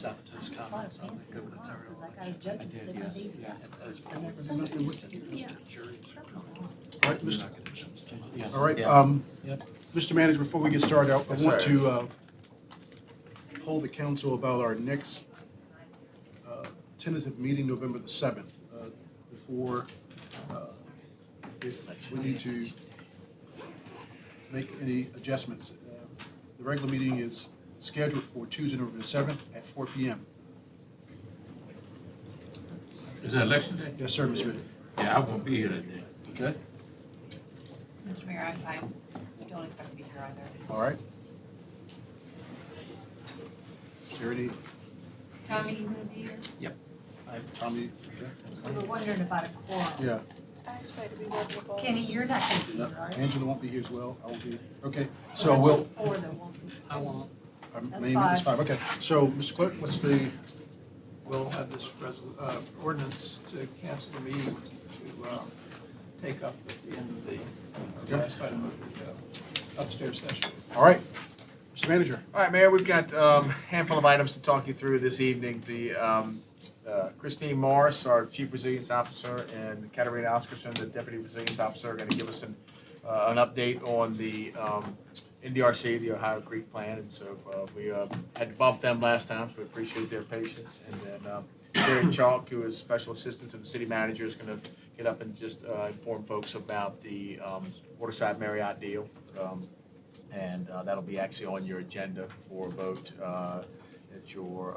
Salvatore's comments on the gubernatorial election. I did, yes. Yeah. As part of the jury. All right, Mr. Yes. All right, Yep. Mr. Manager, before we get started, I Yes, want sir. to poll the council about our next tentative meeting, November the 7th, before if we need to make any adjustments. The regular meeting is scheduled for Tuesday, November the 7th at 4 p.m. Is that election day? Yes, sir, Ms. Smith. Yeah, I won't be here that day. Okay, Mr. Mayor, I don't expect to be here either. all right. Is there any, Tommy, you gonna be here? Tommy? Okay. We were wondering about a quorum. Yeah. I expect to be there for both. Kenny, you're not gonna be No, here, right? Angela won't be here as well. I won't be here. Okay, so that's we'll, four that won't be. I won't. That's name is five. 5. Okay, so, Mr. Clerk, what's the, We'll have this ordinance to cancel the meeting to take up at the end of the last item of the upstairs session. all right, Mr. Manager? All right, Mayor, we've got a handful of items to talk you through this evening. Christine Morris, our Chief Resilience Officer, and Katarina Oscarson, the Deputy Resilience Officer, are going to give us an update on the NDRC, the Ohio Creek Plan. And so we had to bump them last time, so we appreciate their patience. And then Terry Chalk, who is Special Assistant to the City Manager, is going to get up and just inform folks about the Waterside Marriott deal. And that'll be actually on your agenda for a vote at your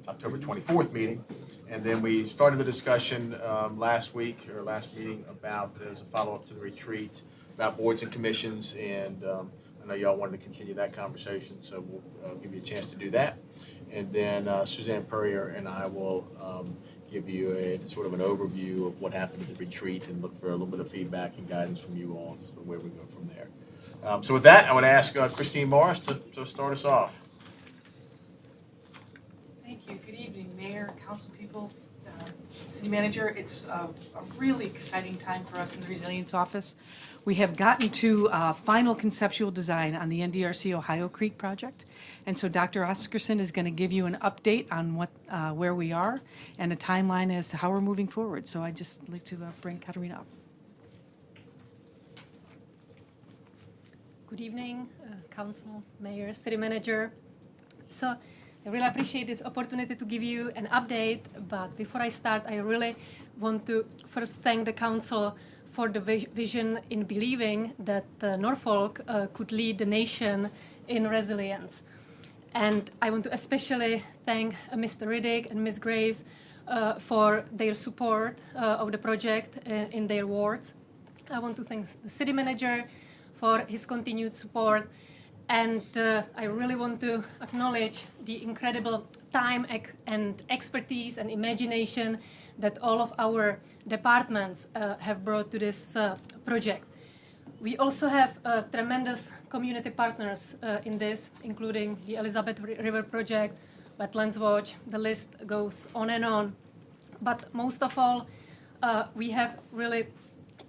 October 24th meeting. And then we started the discussion last meeting about, as a follow-up to the retreat, about boards and commissions. And I know y'all wanted to continue that conversation, so we'll give you a chance to do that. And then Suzanne Purrier and I will give you a sort of an overview of what happened at the retreat and look for a little bit of feedback and guidance from you all for where we go from there. So with that, I would ask Christine Morris to start us off. Thank you. Good evening, Mayor, council people, City Manager. It's a really exciting time for us in the Resilience Office. We have gotten to final conceptual design on the NDRC Ohio Creek project. And so Dr. Oscarson is going to give you an update on where we are and a timeline as to how we're moving forward. So I'd just like to bring Katarina up. Good evening, Council, Mayor, City Manager. So I really appreciate this opportunity to give you an update, but before I start, I really want to first thank the Council for the vision in believing that Norfolk could lead the nation in resilience. And I want to especially thank Mr. Riddick and Ms. Graves for their support of the project in their wards. I want to thank the City Manager for his continued support. And I really want to acknowledge the incredible time and expertise and imagination that all of our departments have brought to this project. We also have tremendous community partners in this, including the Elizabeth River Project, Wetlands Watch, the list goes on and on. But most of all, we have really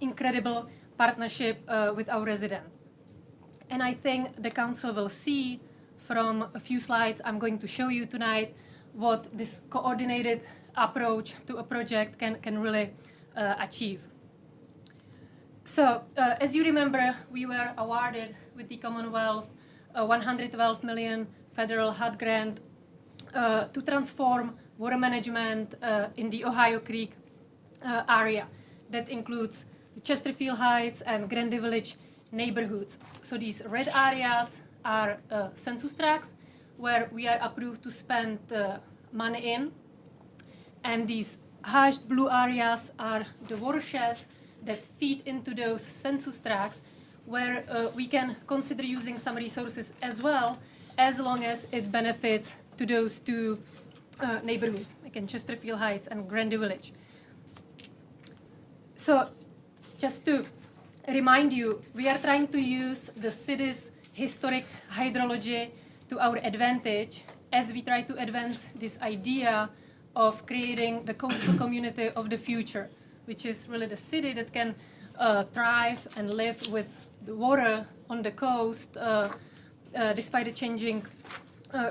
incredible partnership with our residents. And I think the Council will see from a few slides I'm going to show you tonight what this coordinated approach to a project can really achieve. So, as you remember, we were awarded with the Commonwealth a $112 million federal HUD grant to transform water management in the Ohio Creek area. That includes the Chesterfield Heights and Grandy Village neighborhoods. So these red areas are census tracts where we are approved to spend money in. And these hashed blue areas are the watersheds that feed into those census tracts where we can consider using some resources as well, as long as it benefits to those two neighborhoods, again, Chesterfield Heights and Grandy Village. So just to remind you, we are trying to use the city's historic hydrology to our advantage as we try to advance this idea of creating the coastal community of the future, which is really the city that can thrive and live with the water on the coast despite the changing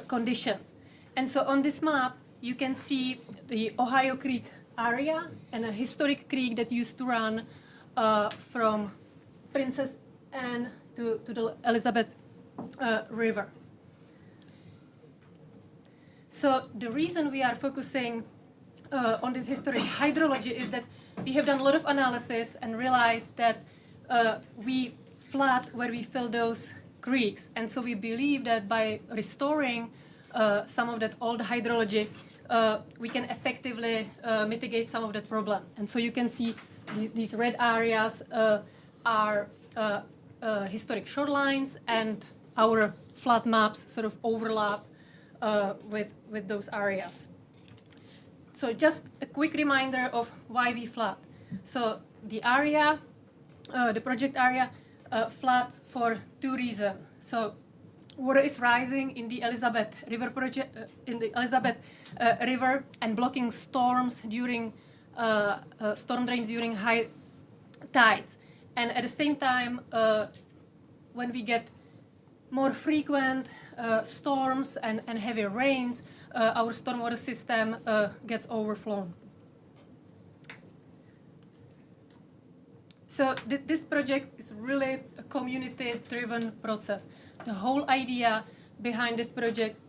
conditions. And so on this map, you can see the Ohio Creek area and a historic creek that used to run from Princess Anne to the Elizabeth River. So the reason we are focusing on this historic hydrology is that we have done a lot of analysis and realized that we flood where we fill those creeks. And so we believe that by restoring some of that old hydrology, we can effectively mitigate some of that problem. And so you can see these red areas are historic shorelines, and our flood maps sort of overlap with those areas. So just a quick reminder of why we flood. So the area, the project area, floods for two reasons. So water is rising in the Elizabeth River River and blocking storms during storm drains during high tides. And at the same time, when we get more frequent storms and heavy rains, our stormwater system gets overflown. So this project is really a community-driven process. The whole idea behind this project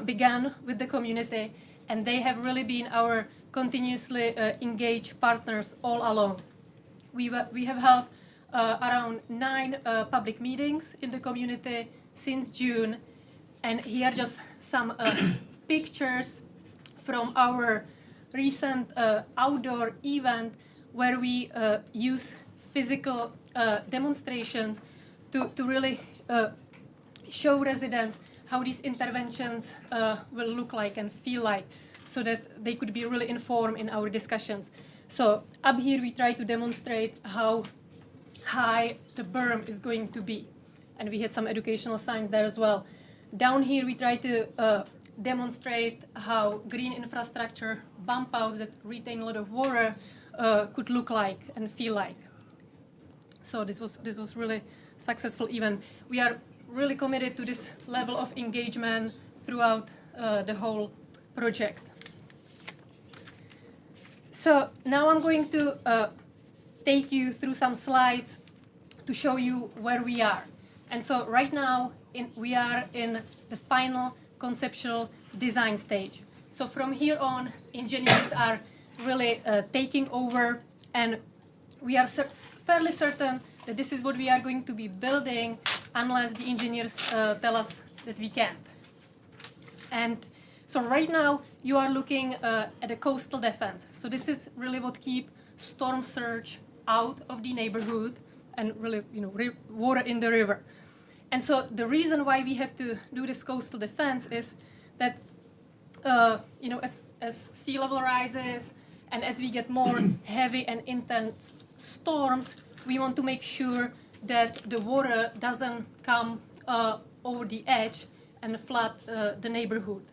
began with the community, and they have really been our continuously engaged partners all along. We have held around 9 public meetings in the community since June, and here are just some pictures from our recent outdoor event where we use physical demonstrations to really show residents how these interventions will look like and feel like, so that they could be really informed in our discussions. So up here we try to demonstrate how high the berm is going to be, and we had some educational signs there as well. Down here we try to demonstrate how green infrastructure bump outs that retain a lot of water could look like and feel like. So this was really successful event. We are really committed to this level of engagement throughout the whole project. So now I'm going to take you through some slides to show you where we are. And so right now we are in the final conceptual design stage. So from here on, engineers are really taking over, and we are fairly certain that this is what we are going to be building unless the engineers tell us that we can't. And so right now you are looking at a coastal defense. So this is really what keeps storm surge out of the neighborhood and really, water in the river. And so the reason why we have to do this coastal defense is that, as sea level rises and as we get more heavy and intense storms, we want to make sure that the water doesn't come over the edge and flood the neighborhood.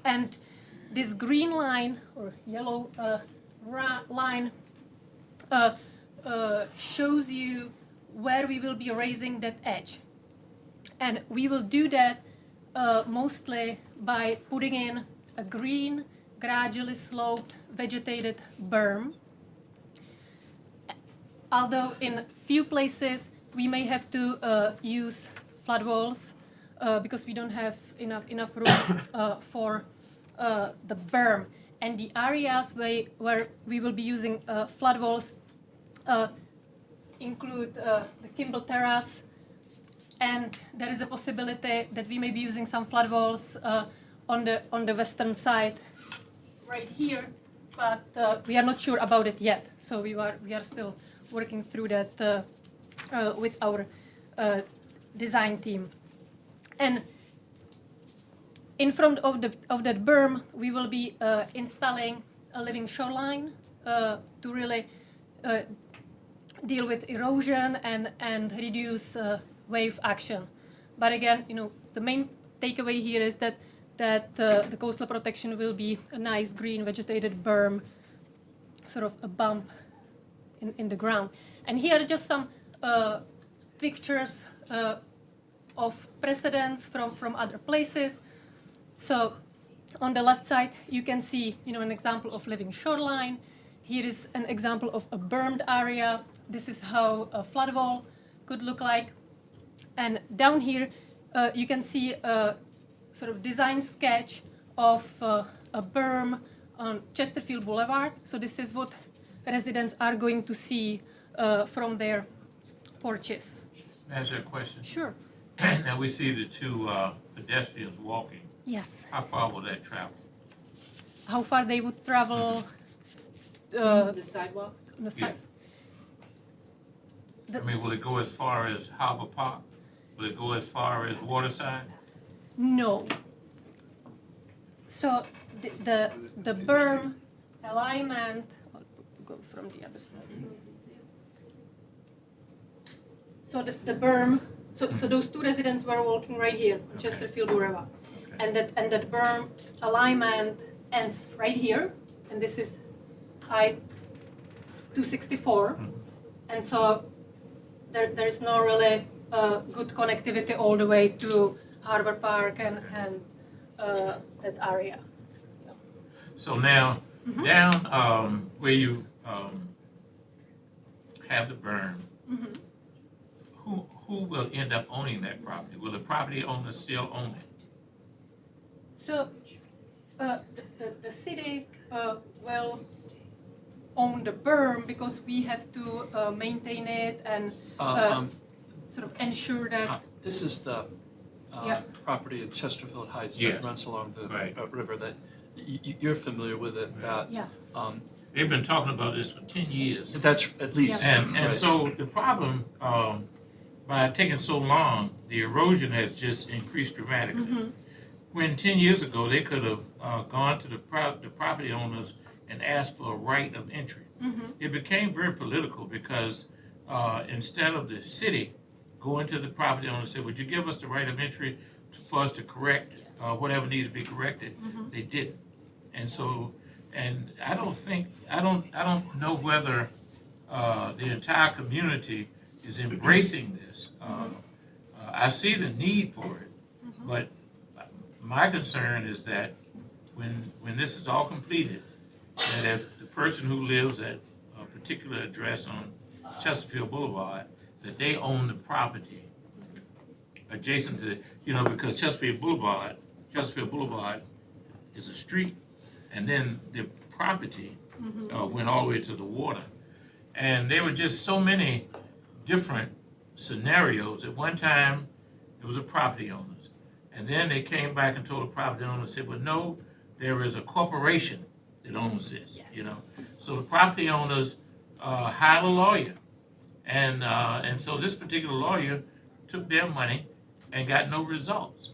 And this green line or yellow line shows you where we will be raising that edge. And we will do that mostly by putting in a green, gradually sloped, vegetated berm. Although in few places we may have to use flood walls because we don't have enough room for the berm. And the areas where we will be using flood walls include the Kimball Terrace, and there is a possibility that we may be using some flood walls on the western side right here, but we are not sure about it yet. So we are still working through that with our design team. And in front of that berm, we will be installing a living shoreline to really deal with erosion and reduce wave action. But again, the main takeaway here is that the coastal protection will be a nice green vegetated berm, sort of a bump in the ground. And here are just some pictures of precedents from other places. So On the left side, you can see, an example of living shoreline. Here is an example of a bermed area. This is how a flood wall could look like. And down here, you can see a sort of design sketch of a berm on Chesterfield Boulevard. So this is what residents are going to see from their porches. May I ask you a question? Sure. Now we see the two pedestrians walking. Yes. How far will that travel? How far they would travel The sidewalk? on the side. I mean, will it go as far as Harbor Park? Will it go as far as Waterside? No. So the berm alignment, I'll go from the other side. So the berm, so those two residents were walking right here on Okay. Chesterfield Boulevard. Okay. And that berm alignment ends right here, and this is I-264. And so there's no really good connectivity all the way to Harbor Park and that area. So now, down where you have the berm, who will end up owning that property? Will the property owner still own it? So the city will own the berm because we have to maintain it and sort of ensure that. This is the Yeah. property in Chesterfield Heights Yeah. that runs along the Right. river that you're familiar with it. That, Yeah. They've been talking about this for 10 years. That's at least. Yeah. And right. so the problem, by taking so long, the erosion has just increased dramatically. When 10 years ago, they could have gone to the property owners and asked for a right of entry. It became very political because instead of the city going to the property owner and say, would you give us the right of entry for us to correct whatever needs to be corrected, they didn't. And so, and I don't know whether the entire community is embracing this. I see the need for it, but my concern is that when this is all completed, that if the person who lives at a particular address on Chesterfield Boulevard, that they own the property adjacent to, because Chesterfield Boulevard is a street, and then the property went all the way to the water. And there were just so many different scenarios. At one time, it was the property owners. And then they came back and told the property owner, said, well, no, there is a corporation that owns this, So the property owners hired a lawyer. And so this particular lawyer took their money and got no results,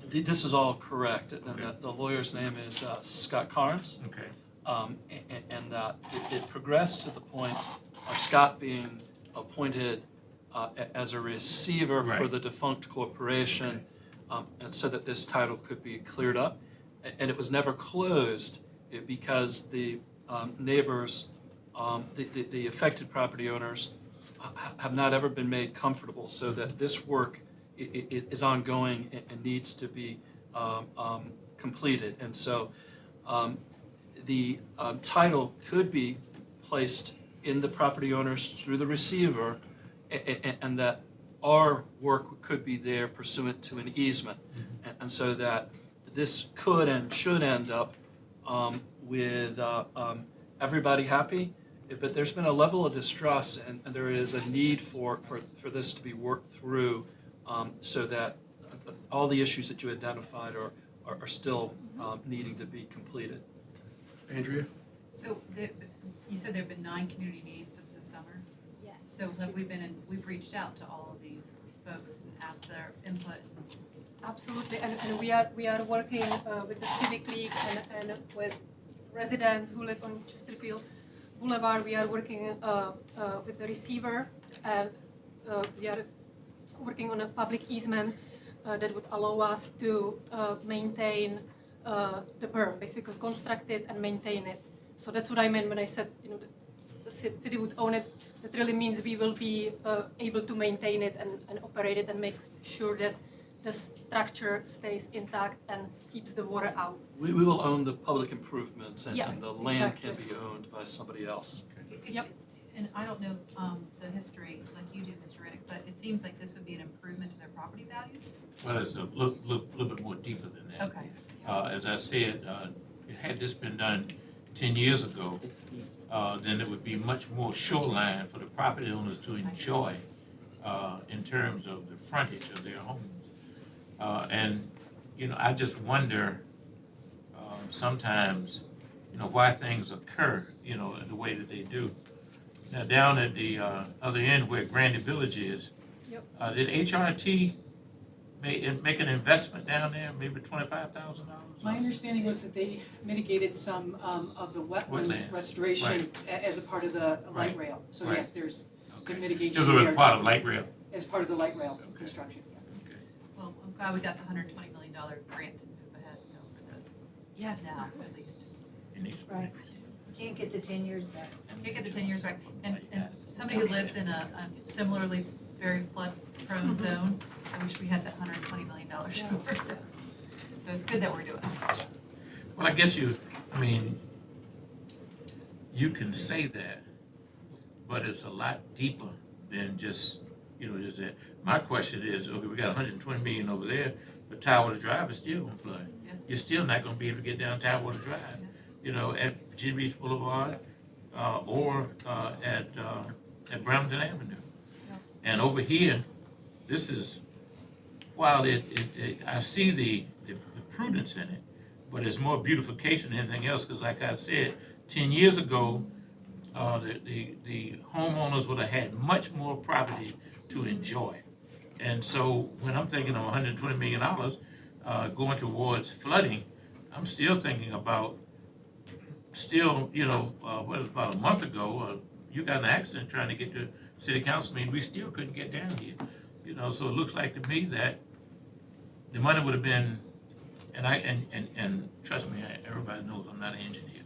This is all correct. And the lawyer's name is Scott Carnes. Okay. And that it progressed to the point of Scott being appointed as a receiver for Right. the defunct corporation, and so that this title could be cleared up. And it was never closed because the neighbors, the affected property owners, have not ever been made comfortable, so that this work is ongoing and needs to be completed. And so the title could be placed in the property owners through the receiver, and that our work could be there pursuant to an easement. And so that this could and should end up with everybody happy, but there's been a level of distrust, and there is a need for this to be worked through, so that all the issues that you identified are still needing to be completed. Andrea? So you said there have been 9 community meetings since the summer. Yes. So have we've reached out to all of these folks and asked their input. Absolutely, and we are working with the Civic League and with residents who live on Chesterfield Boulevard. We are working with the receiver, and we are working on a public easement that would allow us to maintain the berm, basically construct it and maintain it. So that's what I meant when I said, the city would own it. That really means we will be able to maintain it and operate it and make sure that the structure stays intact and keeps the water out. We will own the public improvements, and Yeah, and the land can exactly. be owned by somebody else. It's- And I don't know the history like you do, Mr. Riddick, but it seems like this would be an improvement to their property values? Well, it's a little bit more deeper than that. Okay. As I said, had this been done 10 years ago, then it would be much more shoreline for the property owners to enjoy in terms of the frontage of their homes. And, you know, I just wonder sometimes, you know, why things occur, you know, the way that they do. Now, down at the other end where Grandy Village is, Yep. did HRT make an investment down there, maybe $25,000? My understanding was that they mitigated some of the wetland Wetlands, restoration as a part of the light Right. rail. So Right. yes, there's Okay. good mitigation Just a there part of light rail. as part of the light rail Okay. construction. Yeah. Well, I'm glad we got the $120 million grant to move ahead, you know, for this Yes. now, at least. It needs to be. Right. Can't get the 10 years back. Can't get the 10 years back. And somebody who lives in a similarly very flood-prone zone, I wish we had that $120 million short. So it's good that we're doing it. Well, I guess you can say that, but it's a lot deeper than just, you know, just that. My question is, okay, we got 120 million over there, but Tidewater Drive is still gonna flood. Yes. You're still not gonna be able to get down Tidewater Drive, you know, at Virginia Beach Boulevard, or at Brampton Avenue. And over here, this is, while I see the prudence in it, but it's more beautification than anything else, because like I said, 10 years ago, the homeowners would have had much more property to enjoy. And so when I'm thinking of $120 million going towards flooding, I'm still thinking about, you know, about a month ago, you got in an accident trying to get to city council meeting, we still couldn't get down here. You know, so it looks like to me that the money would have been, and trust me, everybody knows I'm not an engineer.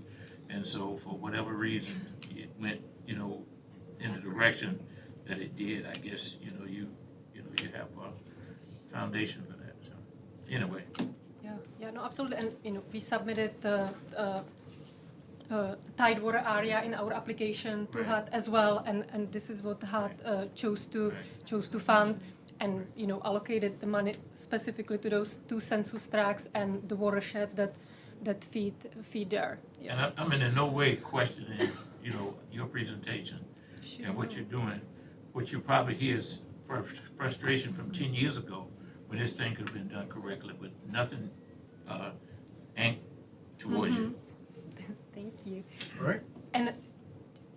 And so for whatever reason, it went, you know, in the direction that it did. I guess, you have a foundation for that. So anyway. Yeah, no, absolutely. And, you know, we submitted the Tidewater area in our application to Right. HUD as well, and this is what HUD chose to fund, and, you know, allocated the money specifically to those 2 census tracts and the watersheds that feed there. And I'm in no way questioning, you know, your presentation Sure. and what you're doing. What you probably hear is frustration from 10 years ago when this thing could have been done correctly, but nothing aimed towards you. Thank you. All right? And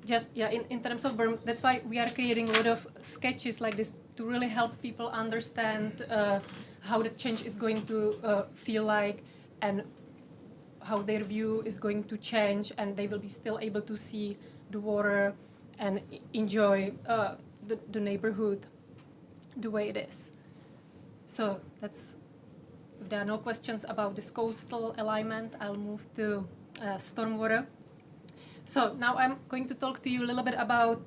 just, yeah, in terms of berm, that's why we are creating a lot of sketches like this to really help people understand how the change is going to feel like, and how their view is going to change, and they will be still able to see the water and enjoy the neighborhood the way it is. So that's, if there are no questions about this coastal alignment, I'll move to stormwater. So now I'm going to talk to you a little bit about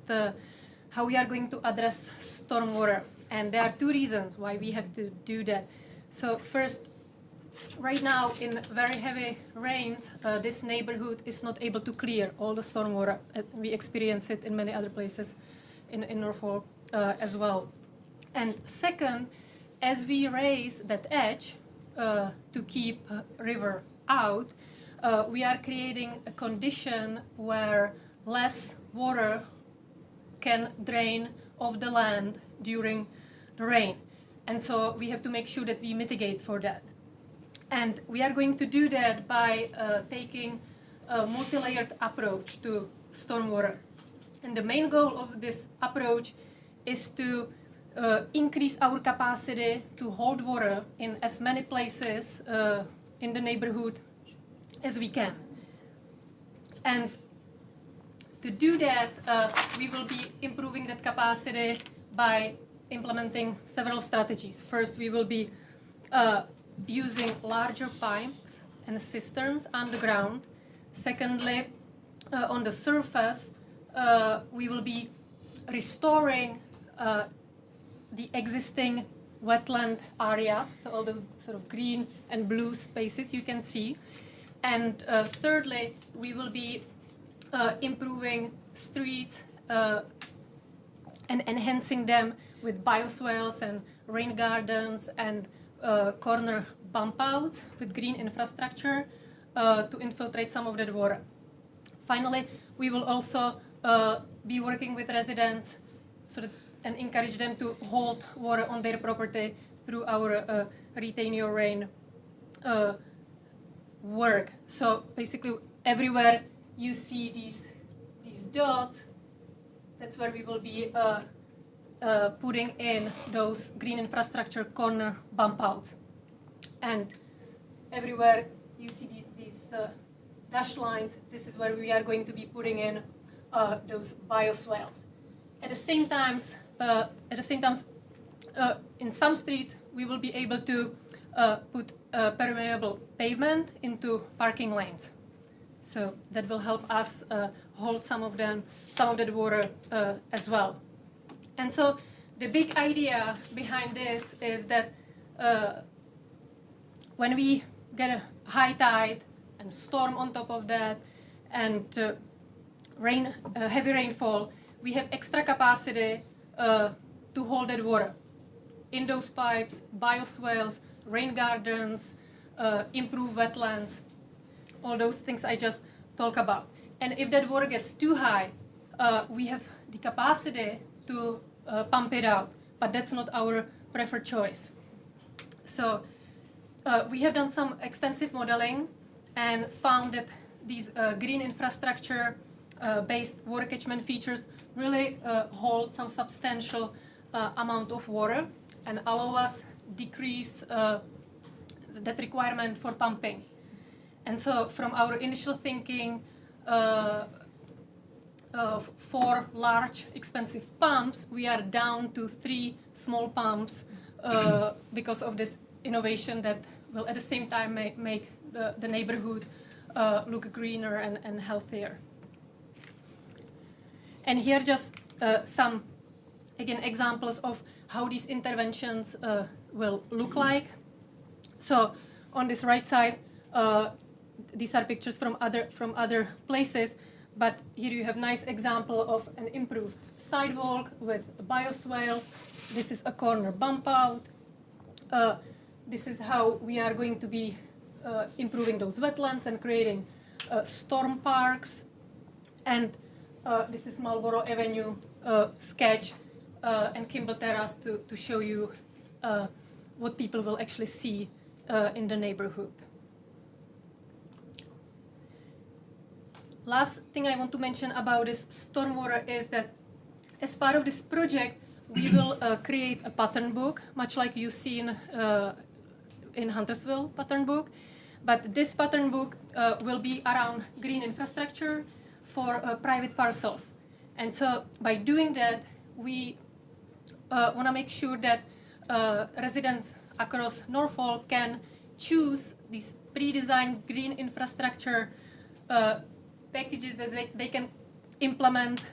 how we are going to address stormwater. And there are 2 reasons why we have to do that. So first, right now in very heavy rains, this neighborhood is not able to clear all the stormwater. We experience it in many other places in Norfolk as well. And second, as we raise that edge to keep river out, we are creating a condition where less water can drain off the land during the rain. And so we have to make sure that we mitigate for that. And we are going to do that by taking a multi-layered approach to stormwater. And the main goal of this approach is to increase our capacity to hold water in as many places in the neighborhood as we can. And to do that, we will be improving that capacity by implementing several strategies. First, we will be using larger pipes and cisterns underground. Secondly, on the surface, we will be restoring the existing wetland areas, so all those sort of green and blue spaces you can see. And thirdly, we will be improving streets and enhancing them with bioswales and rain gardens and corner bump outs with green infrastructure to infiltrate some of that water. Finally, we will also be working with residents and encourage them to hold water on their property through our Retain Your Rain work. So basically, everywhere you see these dots, that's where we will be putting in those green infrastructure corner bump outs. And everywhere you see these dashed lines, this is where we are going to be putting in those bioswales. At the same time, in some streets, we will be able to put permeable pavement into parking lanes. So that will help us hold some of that water as well. And so the big idea behind this is that when we get a high tide and storm on top of that and heavy rainfall, we have extra capacity to hold that water in those pipes, bioswales, rain gardens, improve wetlands, all those things I just talked about. And if that water gets too high, we have the capacity to pump it out, but that's not our preferred choice. So we have done some extensive modeling and found that these green infrastructure based water catchment features really hold some substantial amount of water and allow us decrease that requirement for pumping. And so from our initial thinking, 4 large expensive pumps, we are down to 3 small pumps because of this innovation that will at the same time make the neighborhood look greener and healthier. And here just some, again, examples of how these interventions will look like. So on this right side, these are pictures from other places, but here you have nice example of an improved sidewalk with a bioswale. This is a corner bump out. This is how we are going to be improving those wetlands and creating storm parks. And this is Marlborough Avenue sketch and Kimball Terrace to show you what people will actually see in the neighborhood. Last thing I want to mention about this stormwater is that as part of this project, we will create a pattern book, much like you see in Huntersville pattern book. But this pattern book will be around green infrastructure for private parcels. And so by doing that, we want to make sure that residents across Norfolk can choose these pre-designed green infrastructure packages that they can implement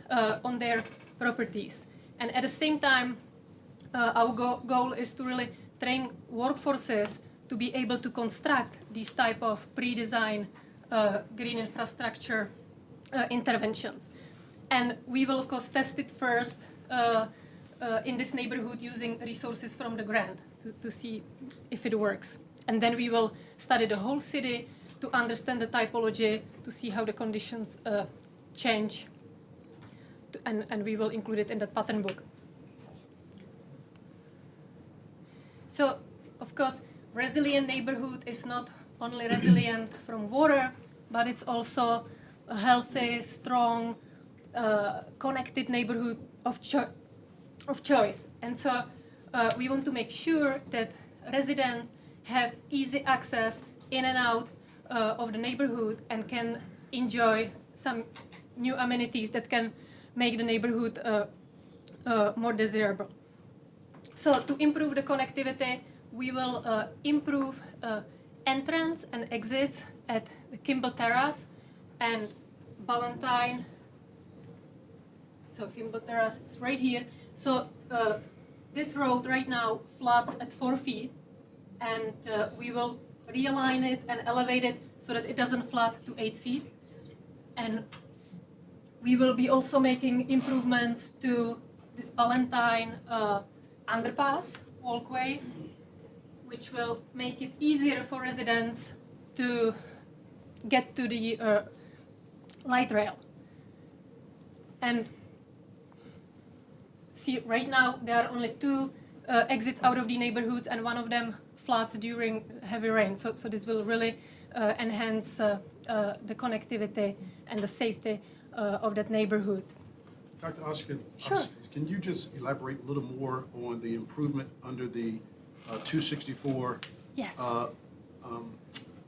on their properties. And at the same time, our goal is to really train workforces to be able to construct these type of pre-designed green infrastructure interventions. And we will, of course, test it first in this neighborhood using resources from the grant to see if it works. And then we will study the whole city to understand the typology, to see how the conditions change, and we will include it in that pattern book. So, of course, resilient neighborhood is not only resilient from water, but it's also a healthy, strong, connected neighborhood of choice. And so we want to make sure that residents have easy access in and out of the neighborhood and can enjoy some new amenities that can make the neighborhood more desirable. So to improve the connectivity, we will improve entrance and exits at the Kimball Terrace and Ballantyne. So Kimball Terrace is right here. So this road right now floods at 4 feet, and we will realign it and elevate it so that it doesn't flood to 8 feet. And we will be also making improvements to this Ballantyne underpass walkway, which will make it easier for residents to get to the light rail. And see, right now there are only 2 exits out of the neighborhoods, and one of them floods during heavy rain. So this will really enhance the connectivity and the safety of that neighborhood. Dr. Oscar, Sure. Can you just elaborate a little more on the improvement under the 264 Yes,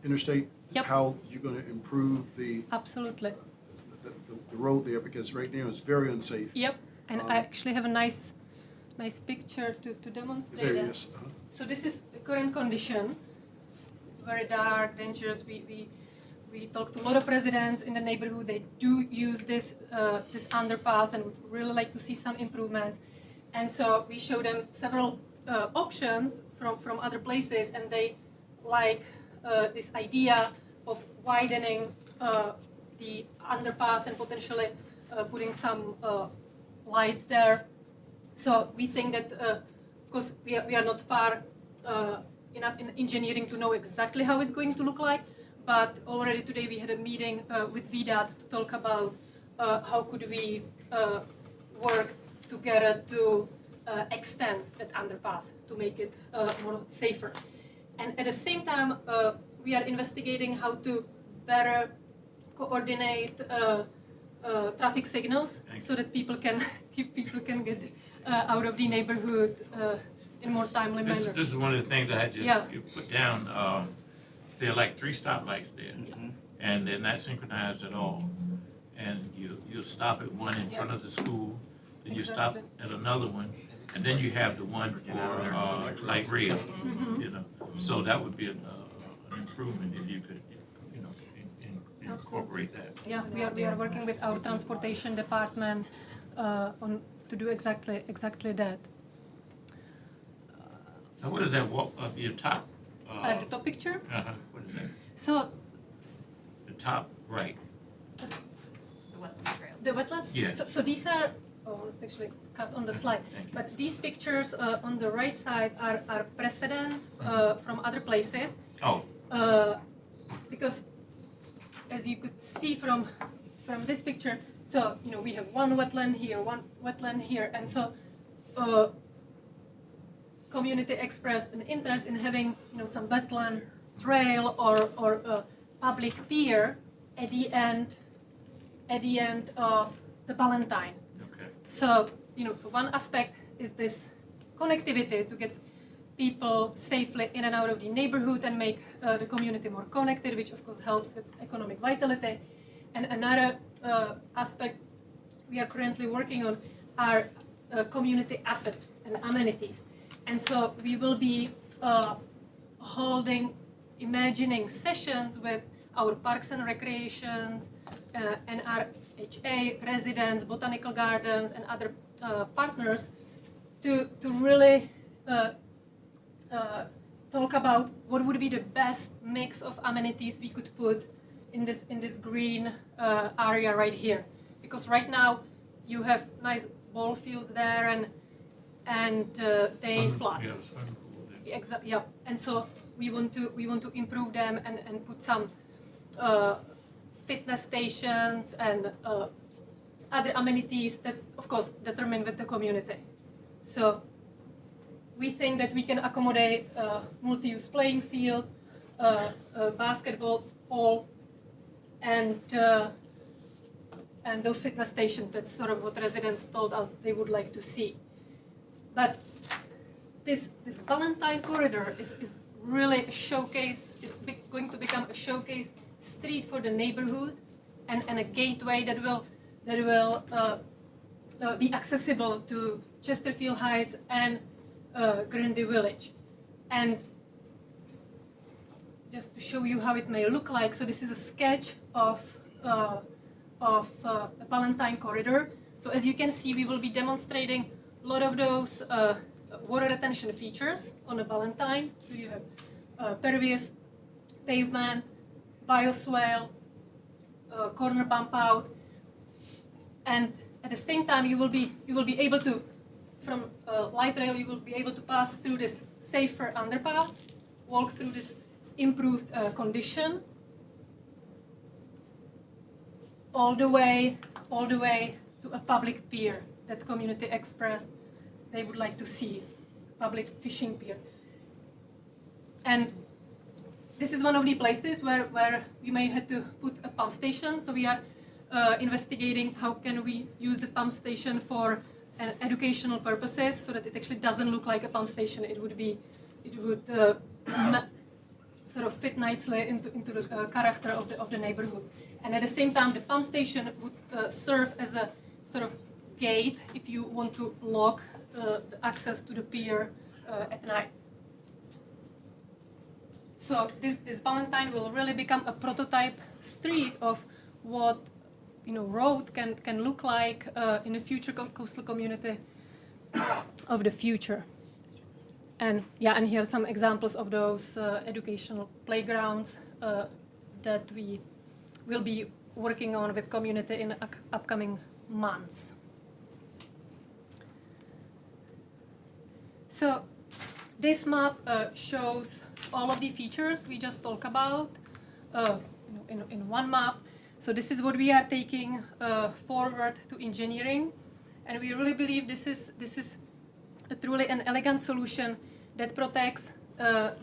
interstate? Yep. How you're going to improve the absolutely. road there, because right now it's very unsafe. Yep, and I actually have a nice picture to demonstrate There that. it is. So this is the current condition. It's very dark, dangerous. We talked to a lot of residents in the neighborhood. They do use this underpass and would really like to see some improvements. And so we showed them several options from other places, and they like this idea of widening the underpass and potentially putting some lights there. So we think that, of course, we are not far enough in engineering to know exactly how it's going to look like, but already today we had a meeting with VDOT to talk about how could we work together to extend that underpass to make it more safer. And at the same time, we are investigating how to better coordinate traffic signals so that people can get out of the neighborhood in more timely manner. This is one of the things I just Yeah. you put down. There are like 3 stoplights there, and they're not synchronized at all. And you'll stop at one in front of the school, then you stop Exactly. at another one, and then you have the one for light rail. You know, so that would be an improvement if you could, you know, incorporate that. Yeah, we are working with our transportation department on to do exactly that. Now, what is that walk up your top? The top picture. What is that? So The top right. The wetland trail. the wetland. Yeah. So these are. Oh, it's actually cut on the slide. Thank you. But these pictures on the right side are precedents from other places. Oh, Because as you could see from this picture, so you know we have one wetland here, and so community expressed an interest in having some wetland trail or a public pier at the end of the Ballantyne. okay. So so one aspect is this connectivity to get people safely in and out of the neighborhood and make the community more connected, which of course helps with economic vitality. And another aspect we are currently working on are community assets and amenities. And so we will be holding imagining sessions with our parks and recreations, NRHA, residents, botanical gardens, and other partners to really talk about what would be the best mix of amenities we could put in this green area right here. Because right now you have nice ball fields there and they flood. Yeah, swimming pool there. Exactly. Yeah. And so we want to improve them and put some fitness stations and other amenities that, of course, determine with the community. So we think that we can accommodate a multi-use playing field, a basketball hall, and those fitness stations. That's sort of what residents told us they would like to see. But this Ballantyne corridor is really a showcase. It's going to become a showcase street for the neighborhood and a gateway that will be accessible to Chesterfield Heights and Grundy Village. And just to show you how it may look like, so this is a sketch of the Ballantyne corridor. So as you can see, we will be demonstrating a lot of those water retention features on a Valentine. So you have pervious pavement, bioswale, corner bump out, and at the same time you will be able to, from light rail, you will be able to pass through this safer underpass, walk through this improved condition, all the way to a public pier that community expressed they would like to see, public fishing pier. And this is one of the places where we may have to put a pump station. So we are investigating how can we use the pump station for an educational purposes, so that it actually doesn't look like a pump station. It would sort of fit nicely into the character of the neighborhood. And at the same time, the pump station would serve as a sort of gate if you want to lock the access to the pier at night. So this Valentine will really become a prototype street of what road can look like in a future coastal community of the future. And here are some examples of those educational playgrounds that we will be working on with community in upcoming months. So this map shows all of the features we just talked about in one map. So this is what we are taking forward to engineering, and we really believe this is truly an elegant solution that protects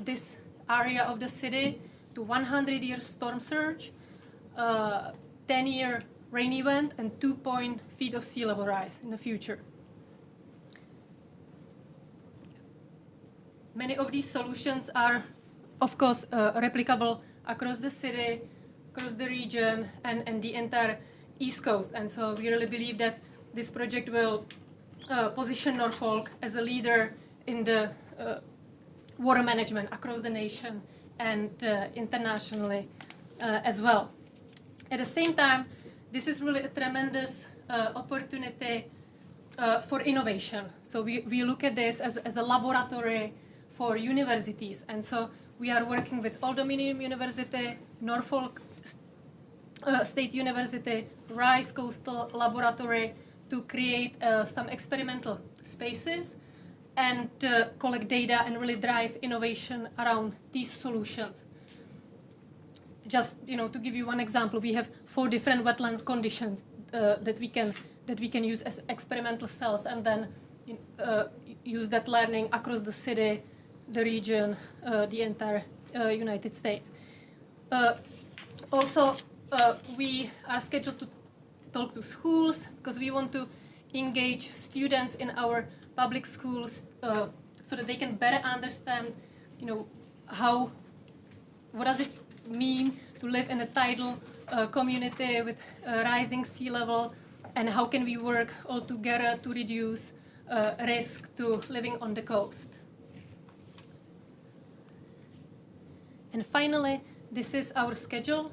this area of the city to 100-year storm surge, 10-year rain event, and 2 feet of sea level rise in the future. Many of these solutions are, of course, replicable across the city, across the region, and the entire East Coast. And so we really believe that this project will position Norfolk as a leader in the water management across the nation and internationally as well. At the same time, this is really a tremendous opportunity for innovation. So we look at this as a laboratory for universities. And so we are working with Old Dominion University, Norfolk State University, Rice Coastal Laboratory to create some experimental spaces and collect data and really drive innovation around these solutions. Just to give you one example, we have 4 different wetlands conditions that we can use as experimental cells, and then use that learning across the city, the region, the entire United States. Also, we are scheduled to talk to schools because we want to engage students in our public schools so that they can better understand, what does it mean to live in a tidal community with rising sea level, and how can we work all together to reduce risk to living on the coast. And finally, this is our schedule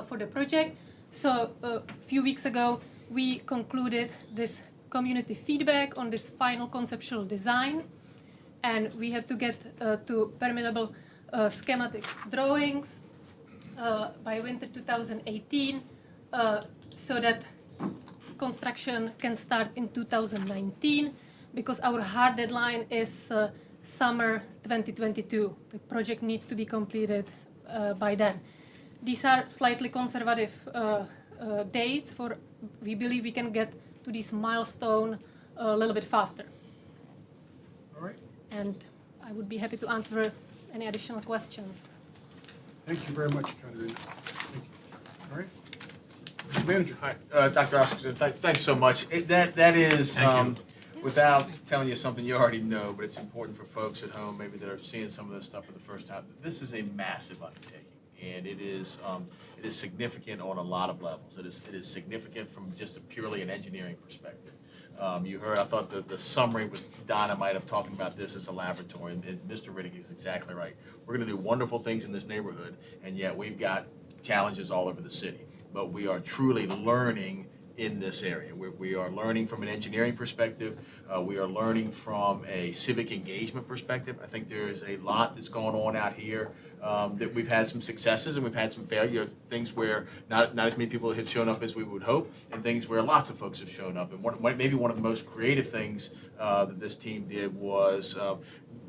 for the project. So a few weeks ago, we concluded this community feedback on this final conceptual design, and we have to get to permeable schematic drawings by winter 2018 so that construction can start in 2019, because our hard deadline is summer 2022. The project needs to be completed by then. These are slightly conservative dates for, we believe we can get to this milestone a little bit faster. All right. And I would be happy to answer any additional questions. Thank you very much, Katerina. Thank you. All right. Mr. Manager. Hi, Dr. Oscarson, thanks so much. That is, Thank without telling you something you already know, but it's important for folks at home maybe that are seeing some of this stuff for the first time. This is a massive undertaking, and it is significant on a lot of levels. It is significant from just purely an engineering perspective. You heard, I thought the summary was dynamite of talking about this as a laboratory, and Mr. Riddick is exactly right. We're going to do wonderful things in this neighborhood, and yet we've got challenges all over the city. But we are truly learning in this area. We are learning from an engineering perspective. We are learning from a civic engagement perspective. I think there is a lot that's going on out here that we've had some successes and we've had some failure, things where not as many people have shown up as we would hope, and things where lots of folks have shown up. And maybe one of the most creative things that this team did was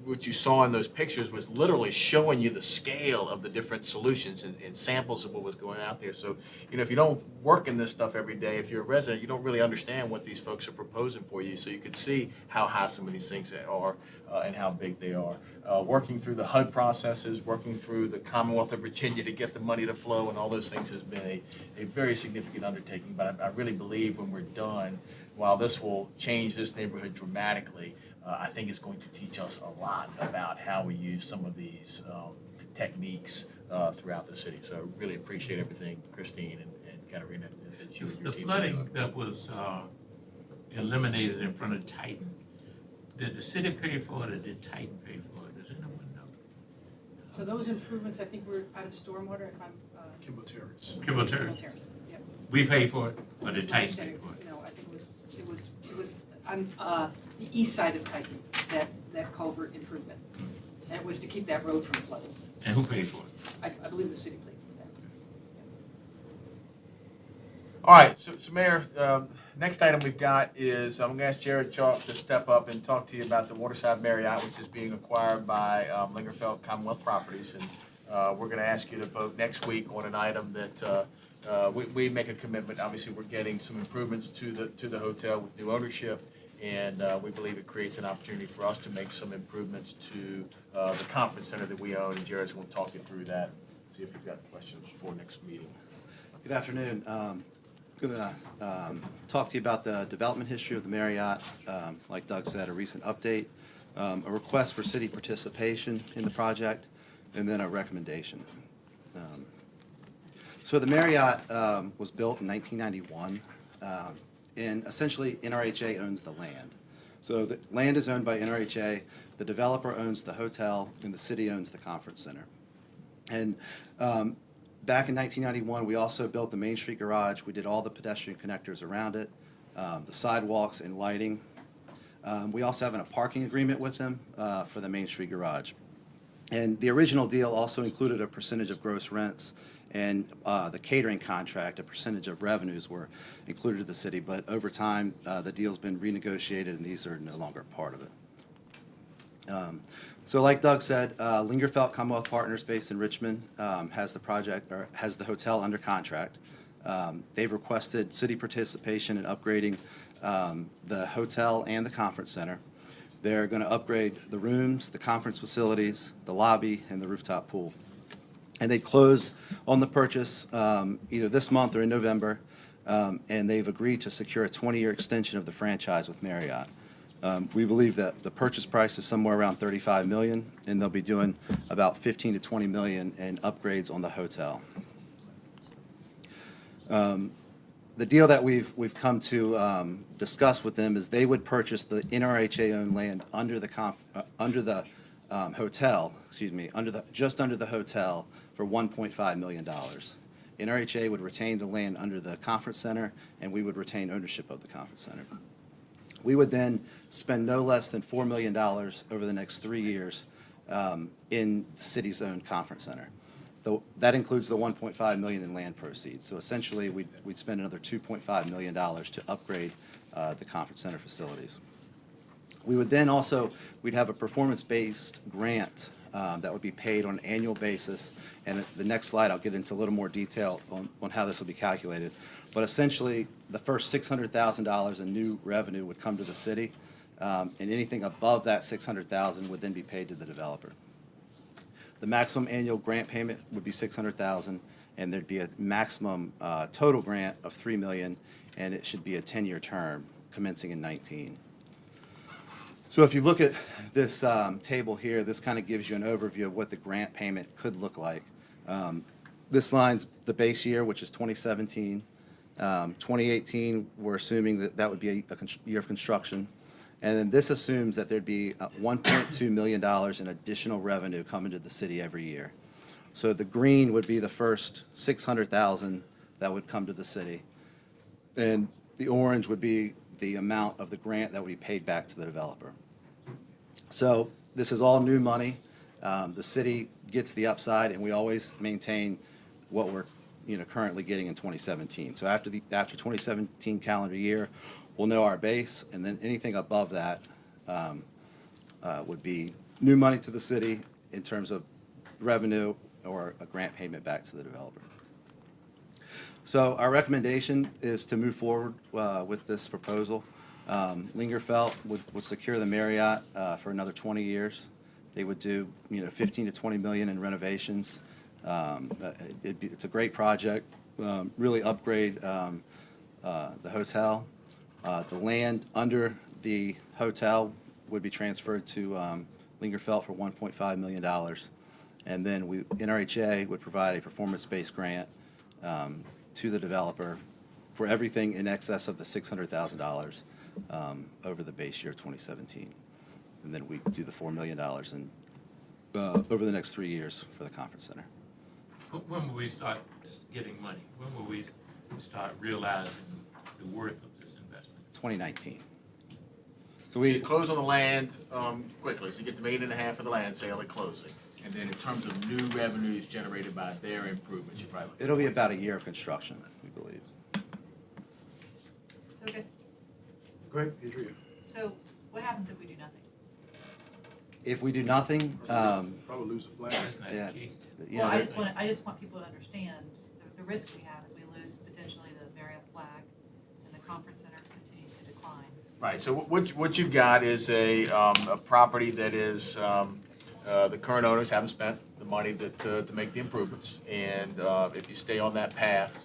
what you saw in those pictures was literally showing you the scale of the different solutions and samples of what was going out there. So, if you don't work in this stuff every day, if you're a resident, you don't really understand what these folks are proposing for you. So you could see how high some of these things are and how big they are. Working through the HUD processes, working through the Commonwealth of Virginia to get the money to flow and all those things has been a very significant undertaking. But I really believe when we're done, while this will change this neighborhood dramatically, I think it's going to teach us a lot about how we use some of these techniques throughout the city. So really appreciate everything, Christine and Katarina, that you and your The team flooding did. that was eliminated in front of Titan, did the city pay for it or did Titan pay for it? Does anyone know? So those improvements, I think were out of stormwater, if I'm. Kimball Terrace. Kimball Terrace. Yep. We paid for it or did My Titan pay understanding, for it? no, I think it was on the east side of Titan, that culvert improvement. And it was to keep that road from flooding. And who paid for it? I believe the city paid for that. All right, so Mayor, next item we've got is I'm going to ask Jared Chalk to step up and talk to you about the Waterside Marriott, which is being acquired by Lingerfeld Commonwealth Properties. And we're going to ask you to vote next week on an item that we make a commitment. Obviously, we're getting some improvements to the hotel with new ownership, and we believe it creates an opportunity for us to make some improvements to the conference center that we own. And Jared's going to talk you through that, see if you've got questions before next meeting. Good afternoon. Going to talk to you about the development history of the Marriott. Like Doug said, a recent update, a request for city participation in the project, and then a recommendation. So the Marriott was built in 1991, and essentially NRHA owns the land. So the land is owned by NRHA, the developer owns the hotel, and the city owns the conference center. And back in 1991, we also built the Main Street Garage. We did all the pedestrian connectors around it, the sidewalks and lighting. We also have a parking agreement with them for the Main Street Garage. And the original deal also included a percentage of gross rents, and the catering contract, a percentage of revenues were included to the city. But over time, the deal's been renegotiated, and these are no longer part of it. So like Doug said, Lingerfeld Commonwealth Partners based in Richmond has the project, or has the hotel under contract. They've requested city participation in upgrading the hotel and the conference center. They're going to upgrade the rooms, the conference facilities, the lobby, and the rooftop pool. And they close on the purchase either this month or in November, and they've agreed to secure a 20-year extension of the franchise with Marriott. We believe that the purchase price is somewhere around $35 million, and they'll be doing about $15 to $20 million in upgrades on the hotel. The deal that we've come to discuss with them is they would purchase the NRHA-owned land under the hotel, just under the hotel for $1.5 million. NRHA would retain the land under the conference center, and we would retain ownership of the conference center. We would then spend no less than $4 million over the next 3 years in the city's own conference center. That includes the $1.5 million in land proceeds. So essentially, we'd spend another $2.5 million to upgrade the conference center facilities. We would then also, we'd have a performance-based grant that would be paid on an annual basis. And the next slide, I'll get into a little more detail on how this will be calculated. But essentially, the first $600,000 in new revenue would come to the city, and anything above that $600,000 would then be paid to the developer. The maximum annual grant payment would be $600,000, and there'd be a maximum total grant of $3 million, and it should be a 10-year term commencing in 2019. So if you look at this table here, this kind of gives you an overview of what the grant payment could look like. This line's the base year, which is 2017. 2018, we're assuming that would be a year of construction. And then this assumes that there'd be $1.2 million in additional revenue coming to the city every year. So the green would be the first $600,000 that would come to the city. And the orange would be the amount of the grant that would be paid back to the developer. So this is all new money. The city gets the upside, and we always maintain what we're currently getting in 2017. So after 2017 calendar year, we'll know our base, and then anything above that would be new money to the city in terms of revenue or a grant payment back to the developer. So our recommendation is to move forward with this proposal. Lingerfeld would secure the Marriott for another 20 years. They would do 15 to 20 million in renovations. It's a great project. Really upgrade the hotel. The land under the hotel would be transferred to Lingerfeld for $1.5 million. And then NRHA would provide a performance-based grant to the developer for everything in excess of the $600,000 over the base year 2017. And then we do the $4 million over the next 3 years for the conference center. When will we start getting money? When will we start realizing the worth of this investment? 2019. So you close on the land quickly, so you get the $1.5 million of the land sale at closing. And then in terms of new revenues generated by their improvements, you probably. It'll be about a year of construction, we believe. So good. Go ahead, Adria. So what happens if we do nothing? If we do nothing, Probably lose the flag. That's not yeah, the key. Well, I just want people to understand the risk we have is we lose potentially the Marriott flag and the conference center continues to decline. Right, so what you've got is a property that is, the current owners haven't spent the money to make the improvements. And if you stay on that path,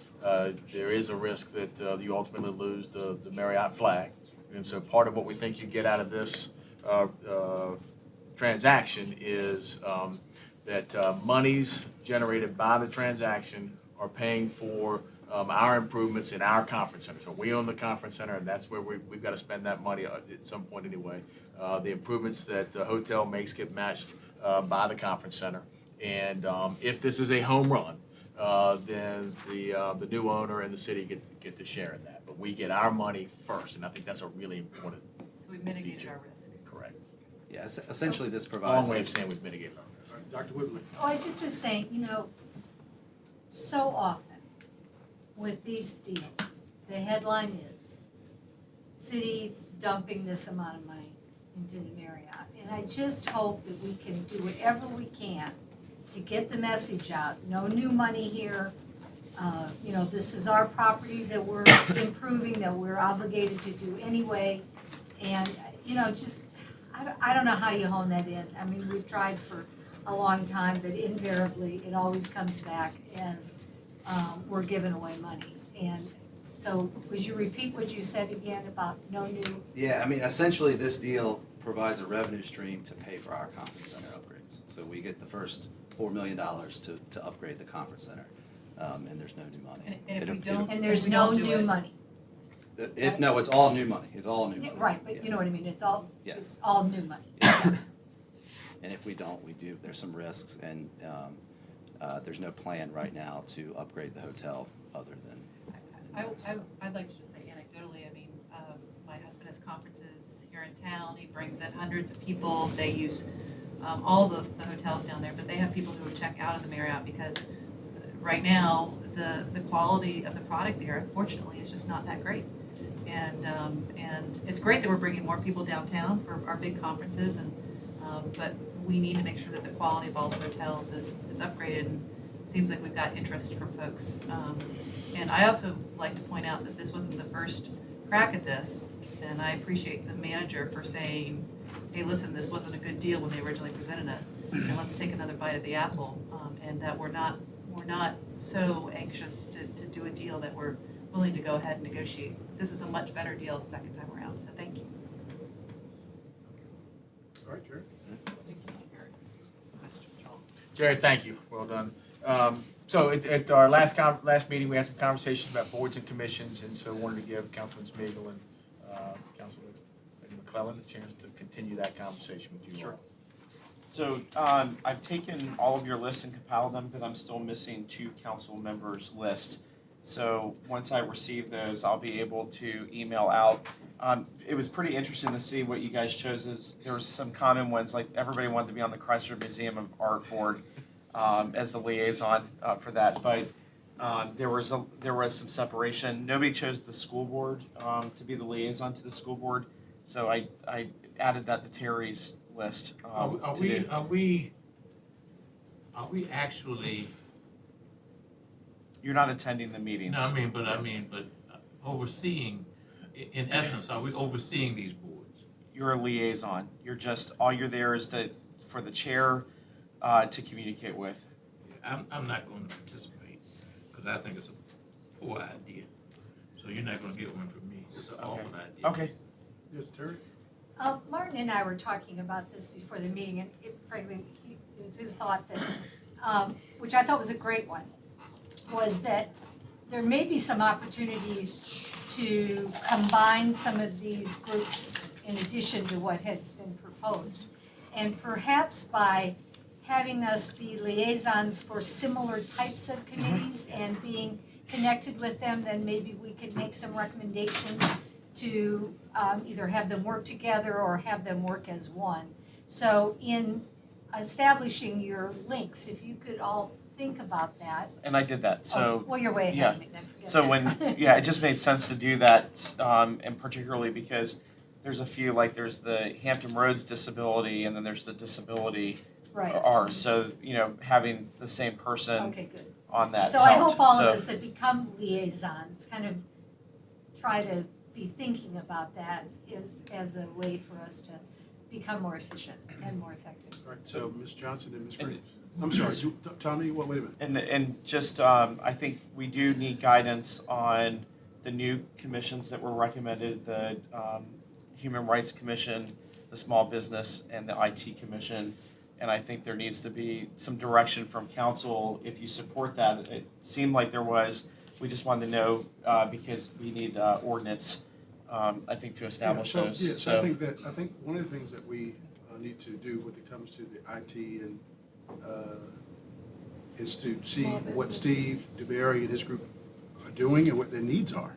there is a risk that you ultimately lose the Marriott flag. And so part of what we think you get out of this transaction is that monies generated by the transaction are paying for our improvements in our conference center. So we own the conference center, and that's where we've got to spend that money at some point anyway. The improvements that the hotel makes get matched by the conference center. And if this is a home run, then the new owner and the city get to share in that. But we get our money first, and I think that's a really important. So we've mitigated our risk. Correct. yeah, essentially this Long provides. way of saying we've mitigated our risk. All right, Dr. Whibley. Oh, I just was saying, so often with these deals, the headline is cities dumping this amount of money into the Marriott. And I just hope that we can do whatever we can to get the message out. No new money here. This is our property that we're improving, that we're obligated to do anyway. And, I don't know how you hone that in. I mean, we've tried for a long time, but invariably, it always comes back as we're giving away money. And so, would you repeat what you said again about no new? Yeah, I mean, essentially this deal provides a revenue stream to pay for our conference center upgrades. So we get the first $4 million to upgrade the conference center, and there's no new money. And if we don't, And there's we no don't do new it- money. No, it's all new money. It's all new Yeah, money. right, but Yeah. you know what I mean, it's all Yes. new money. And if we don't, there's some risks, and there's no plan right now to upgrade the hotel other than. I'd like to just say anecdotally, I mean, my husband has conferences here in town. He brings in hundreds of people. They use all the hotels down there, but they have people who would check out of the Marriott because right now, the quality of the product there, unfortunately, is just not that great. And it's great that we're bringing more people downtown for our big conferences, but we need to make sure that the quality of all the hotels is upgraded. And it seems like we've got interest from folks. And I also like to point out that this wasn't the first crack at this, and I appreciate the manager for saying, hey, listen, this wasn't a good deal when they originally presented it, and let's take another bite of the apple, and that we're not so anxious to do a deal that we're willing to go ahead and negotiate. This is a much better deal the second time around, so thank you. All right, Jerry. Jerry, thank you. Well done. So at our last meeting, we had some conversations about boards and commissions, and so wanted to give Councilman Smeagol and Councilman McClellan a chance to continue that conversation with you. Sure. So I've taken all of your lists and compiled them, but I'm still missing 2 council members' lists. So once I receive those, I'll be able to email out. It was pretty interesting to see what you guys chose. There was some common ones, like everybody wanted to be on the Chrysler Museum of Art board as the liaison for that. But there was some separation. Nobody chose the school board to be the liaison to the school board. So I added that to Terry's list. Are we actually, You're not attending the meetings. no, but overseeing, in essence, are we overseeing these boards? You're a liaison. All you're there is for the chair to communicate with. I'm not going to participate, because I think it's a poor idea. So you're not going to get one from me. It's an awful idea. Okay. Yes, Terry? Martin and I were talking about this before the meeting, and frankly, it was his thought that, which I thought was a great one, was that there may be some opportunities to combine some of these groups in addition to what has been proposed. And perhaps by having us be liaisons for similar types of committees and being connected with them, then maybe we could make some recommendations to either have them work together or have them work as one. So in establishing your links, if you could all think about that. And I did that. So Well, you're way ahead yeah. of me, then forget So that. it just made sense to do that, and particularly because there's a few, like there's the Hampton Roads disability, and then there's the disability Right. ours. So, having the same person Okay, good. on that So I helped. hope all So- of us that become liaisons kind of try to be thinking about that as a way for us to become more efficient and more effective. All right, so Ms. Johnson and Ms. Graves. I'm sorry, Tommy, wait a minute. And just, I think we do need guidance on the new commissions that were recommended, the Human Rights Commission, the Small Business, and the IT Commission. And I think there needs to be some direction from council if you support that. It seemed like there was. We just wanted to know because we need ordinance, I think, to establish Yeah, those. Yes, I think one of the things that we need to do when it comes to the IT and is to see what Steve DeBerry and his group are doing and what their needs are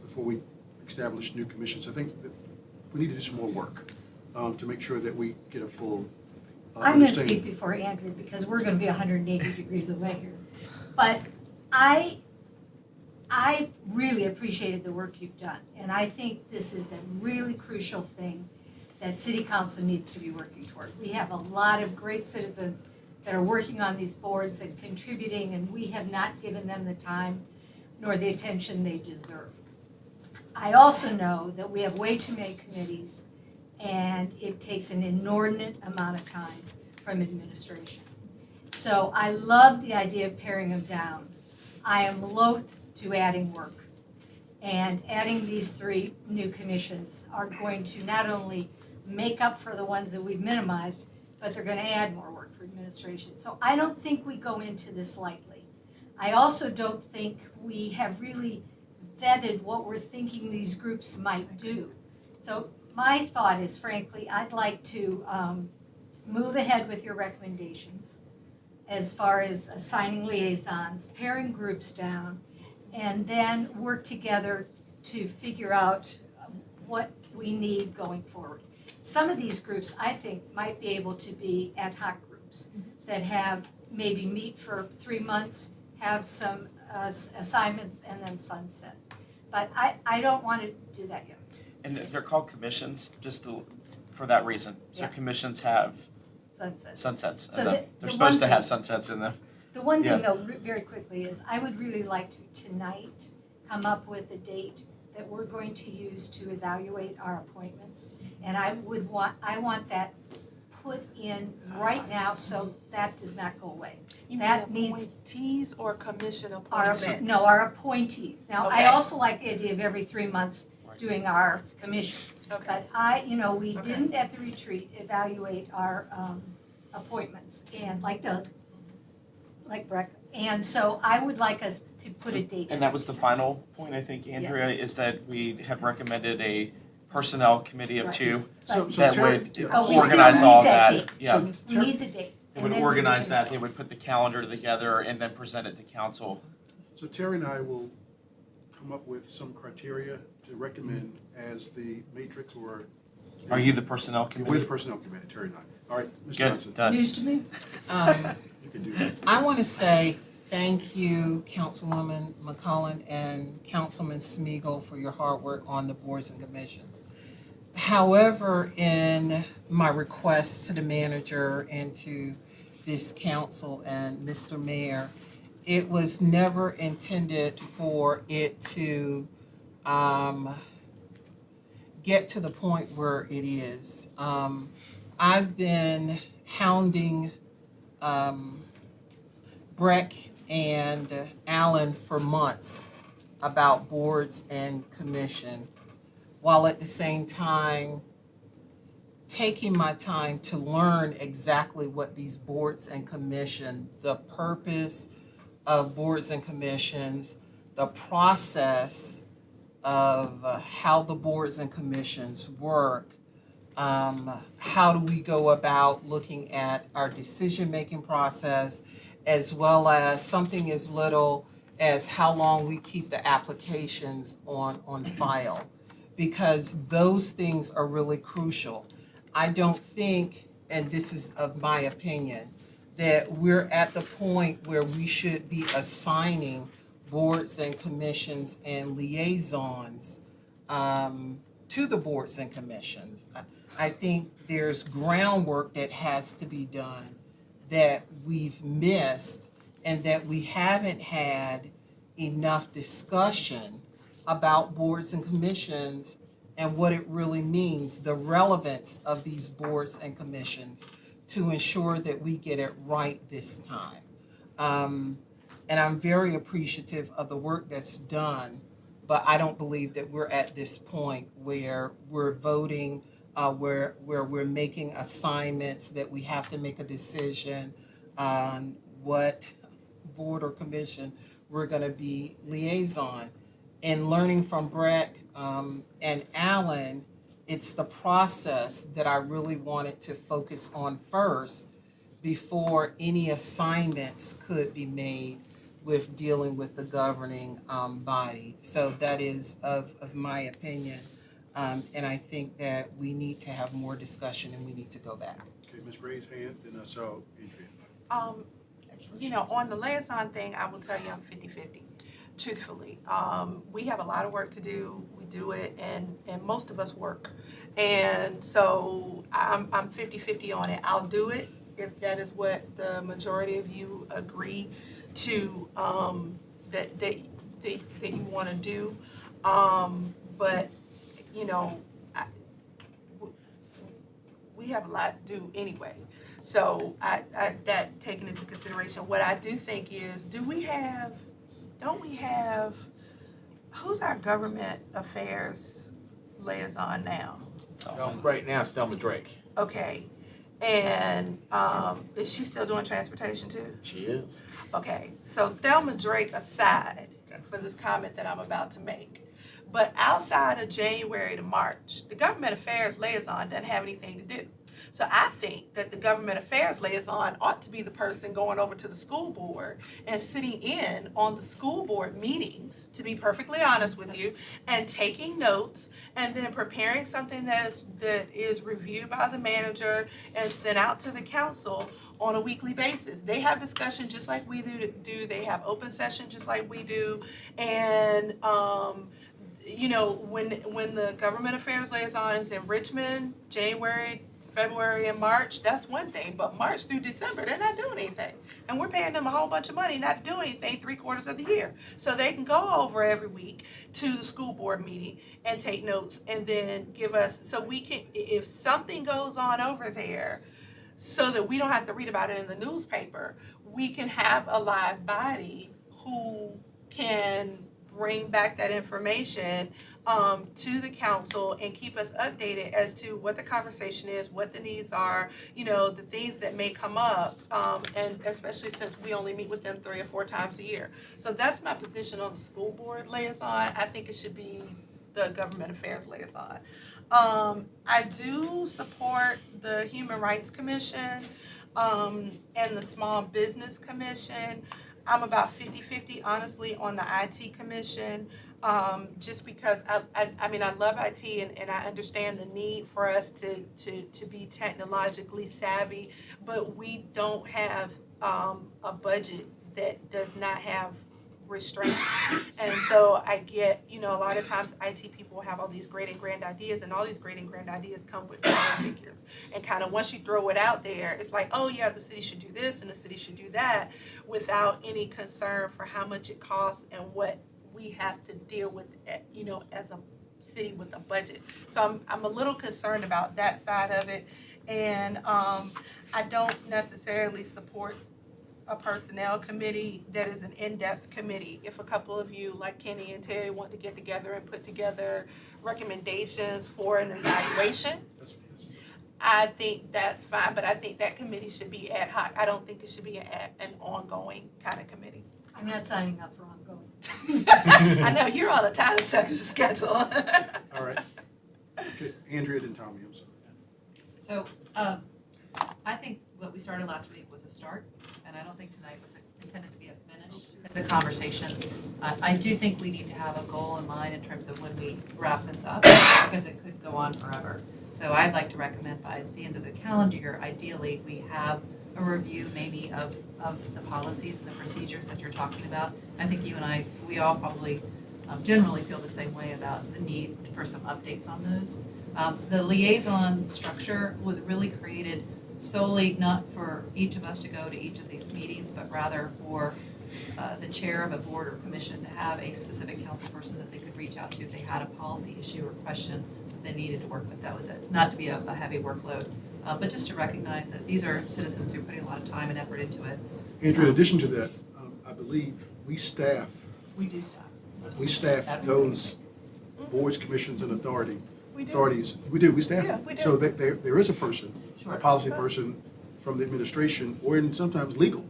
before we establish new commissions. I think that we need to do some more work to make sure that we get a full I'm going to understanding. speak before Andrew because we're going to be 180 degrees away here. But I really appreciated the work you've done. And I think this is a really crucial thing that City Council needs to be working toward. We have a lot of great citizens that are working on these boards and contributing, and we have not given them the time nor the attention they deserve. I also know that we have way too many committees, and it takes an inordinate amount of time from administration. So I love the idea of paring them down. I am loath to adding work. And adding these 3 new commissions are going to not only make up for the ones that we've minimized, but they're going to add more work for administration. So I don't think we go into this lightly. I also don't think we have really vetted what we're thinking these groups might do. So my thought is, frankly, I'd like to move ahead with your recommendations as far as assigning liaisons, paring groups down, and then work together to figure out what we need going forward. Some of these groups, I think, might be able to be ad hoc groups that have maybe meet for 3 months, have some assignments, and then sunset. But I don't want to do that yet. And they're called commissions for that reason. So Yeah. commissions have Sunset. sunsets So in them. the They're one supposed to have thing- sunsets in them. The one Yeah. thing, though, very quickly, is I would really like to tonight come up with a date that we're going to use to evaluate our appointments. And I want that put in right now so that does not go away. You That mean needs- appointees or commission Our, appointments? no, our appointees. Now, I Okay. also like the idea of every 3 months doing our commissions. Okay. But we Okay. didn't at the retreat evaluate our appointments and like Doug, like Breck. And so I would like us to put a date. And that was the final point, I think, Andrea, is that we had recommended a personnel committee of Right. 2 So that Terry, would yeah. But we still organize need all that that. date. Yeah, So We need the date. they and would then we organize can- that, they would put the calendar together and then present it to council So Terry and I will come up with some criteria to recommend as the matrix or. Are you the personnel We're the committee? personnel committee, Terry and I. All right, Ms. Good, Johnson, done. News to me? you can do that. I want to say thank you, Councilwoman McCollum and Councilman Smeagol, for your hard work on the boards and commissions. However, in my request to the manager and to this council and Mr. Mayor, it was never intended for it to get to the point where it is. I've been hounding Breck and Allen for months about boards and commission, while at the same time taking my time to learn exactly what these boards and commission, the purpose of boards and commissions, the process of how the boards and commissions work, how do we go about looking at our decision-making process, as well as something as little as how long we keep the applications on file, because those things are really crucial. I don't think, and this is of my opinion, that we're at the point where we should be assigning boards and commissions and liaisons to the boards and commissions. I think there's groundwork that has to be done that we've missed, and that we haven't had enough discussion about boards and commissions and what it really means, the relevance of these boards and commissions, to ensure that we get it right this time. And I'm very appreciative of the work that's done, but I don't believe that we're at this point where we're voting, where we're making assignments, that we have to make a decision on what board or commission we're going to be liaison. And learning from Breck and Allen, it's the process that I really wanted to focus on first before any assignments could be made with dealing with the governing body. So that is of my opinion. And I think that we need to have more discussion and we need to go back. Okay, Ms. Ray's hand, then I saw Adrian. You know, on the liaison thing, I will tell you I'm 50-50, truthfully. We have a lot of work to do. We do it, and most of us work. And so I'm 50-50 on it. I'll do it if that is what the majority of you agree to, that you want to do. But, you know, we have a lot to do anyway. So that taken into consideration, what I do think is, don't we have, who's our government affairs liaison now? Right now, it's Thelma Drake. Okay, and is she still doing transportation too? She is. Okay, so Thelma Drake aside for this comment that I'm about to make, but outside of January to March, the government affairs liaison doesn't have anything to do. So I think that the government affairs liaison ought to be the person going over to the school board and sitting in on the school board meetings, to be perfectly honest with you, and taking notes, and then preparing something that is reviewed by the manager and sent out to the council on a weekly basis. They have discussion just like we do. They have open session just like we do. And you know, when the government affairs liaison is in Richmond, January, February, and March, that's one thing. But March through December, they're not doing anything. And we're paying them a whole bunch of money not to do anything 3/4 of the year. So they can go over every week to the school board meeting and take notes and then give us, so we can, if something goes on over there, so that we don't have to read about it in the newspaper, we can have a live body who can bring back that information to the council and keep us updated as to what the conversation is, what the needs are, you know, the things that may come up, and especially since we only meet with them 3 or 4 times a year. So that's my position on the school board liaison. I think it should be the government affairs liaison. I do support the Human Rights Commission and the Small Business Commission. I'm about 50-50, honestly, on the IT commission, just because I mean, I love IT and I understand the need for us to be technologically savvy, but we don't have a budget that does not have restraints. And so I get, a lot of times IT people have all these great and grand ideas, and all these great and grand ideas come with dollar figures. And kind of once you throw it out there, it's like, oh yeah, the city should do this and the city should do that, without any concern for how much it costs and what we have to deal with, as a city with a budget. So I'm a little concerned about that side of it. And I don't necessarily support a personnel committee that is an in-depth committee. If a couple of you, like Kenny and Terry, want to get together and put together recommendations for an evaluation, I think that's fine, but I think that committee should be ad hoc. I don't think it should be an ongoing kind of committee. I'm not signing up for ongoing. I know, you're on a time schedule. All right. Okay, Andrea and Tommy, I'm sorry. So, I think what we started last week was a start, and I don't think tonight was intended to be a finish. It's a conversation. I do think we need to have a goal in mind in terms of when we wrap this up, because it could go on forever. So I'd like to recommend by the end of the calendar year, ideally, we have a review maybe of the policies and the procedures that you're talking about. I think you and I, we all probably generally feel the same way about the need for some updates on those. The liaison structure was really created solely not for each of us to go to each of these meetings, but rather for the chair of a board or commission to have a specific council person that they could reach out to if they had a policy issue or question that they needed to work with. That was it. Not to be a heavy workload, but just to recognize that these are citizens who are putting a lot of time and effort into it. Andrew, in addition to that, I believe we staff We do staff. We staff those boards, commissions, and authorities. We staff Yeah, them. we do. So there is a person, Sure. a policy person from the administration, or in sometimes legal,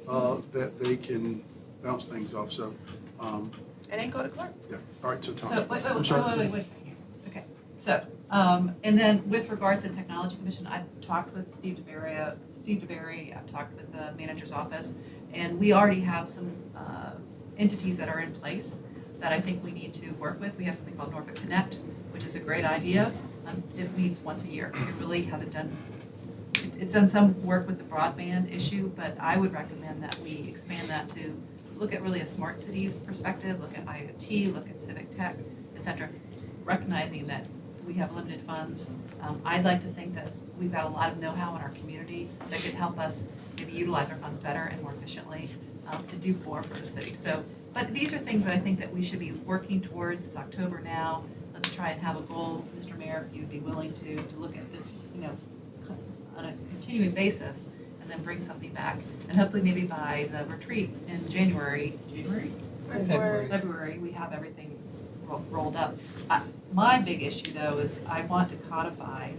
that they can bounce things off. So, And then go to clerk. yeah. All right, so Tom. So, wait I'm a sorry. second here. Okay, so, and then with regards to the Technology Commission, I've talked with Steve DeBerry, I've talked with the manager's office, and we already have some entities that are in place that I think we need to work with. We have something called Norfolk Connect, which is a great idea. It meets once a year. It really hasn't done, it's done some work with the broadband issue, but I would recommend that we expand that to look at really a smart cities perspective, look at IoT, look at civic tech, et cetera, recognizing that we have limited funds. I'd like to think that we've got a lot of know-how in our community that could help us maybe utilize our funds better and more efficiently to do more for the city. So, but these are things that I think that we should be working towards. It's October now. Let's try and have a goal, Mr. Mayor, if you'd be willing to look at this, on a continuing basis, and then bring something back. And hopefully maybe by the retreat in February, we have everything rolled up. My big issue though is I want to codify,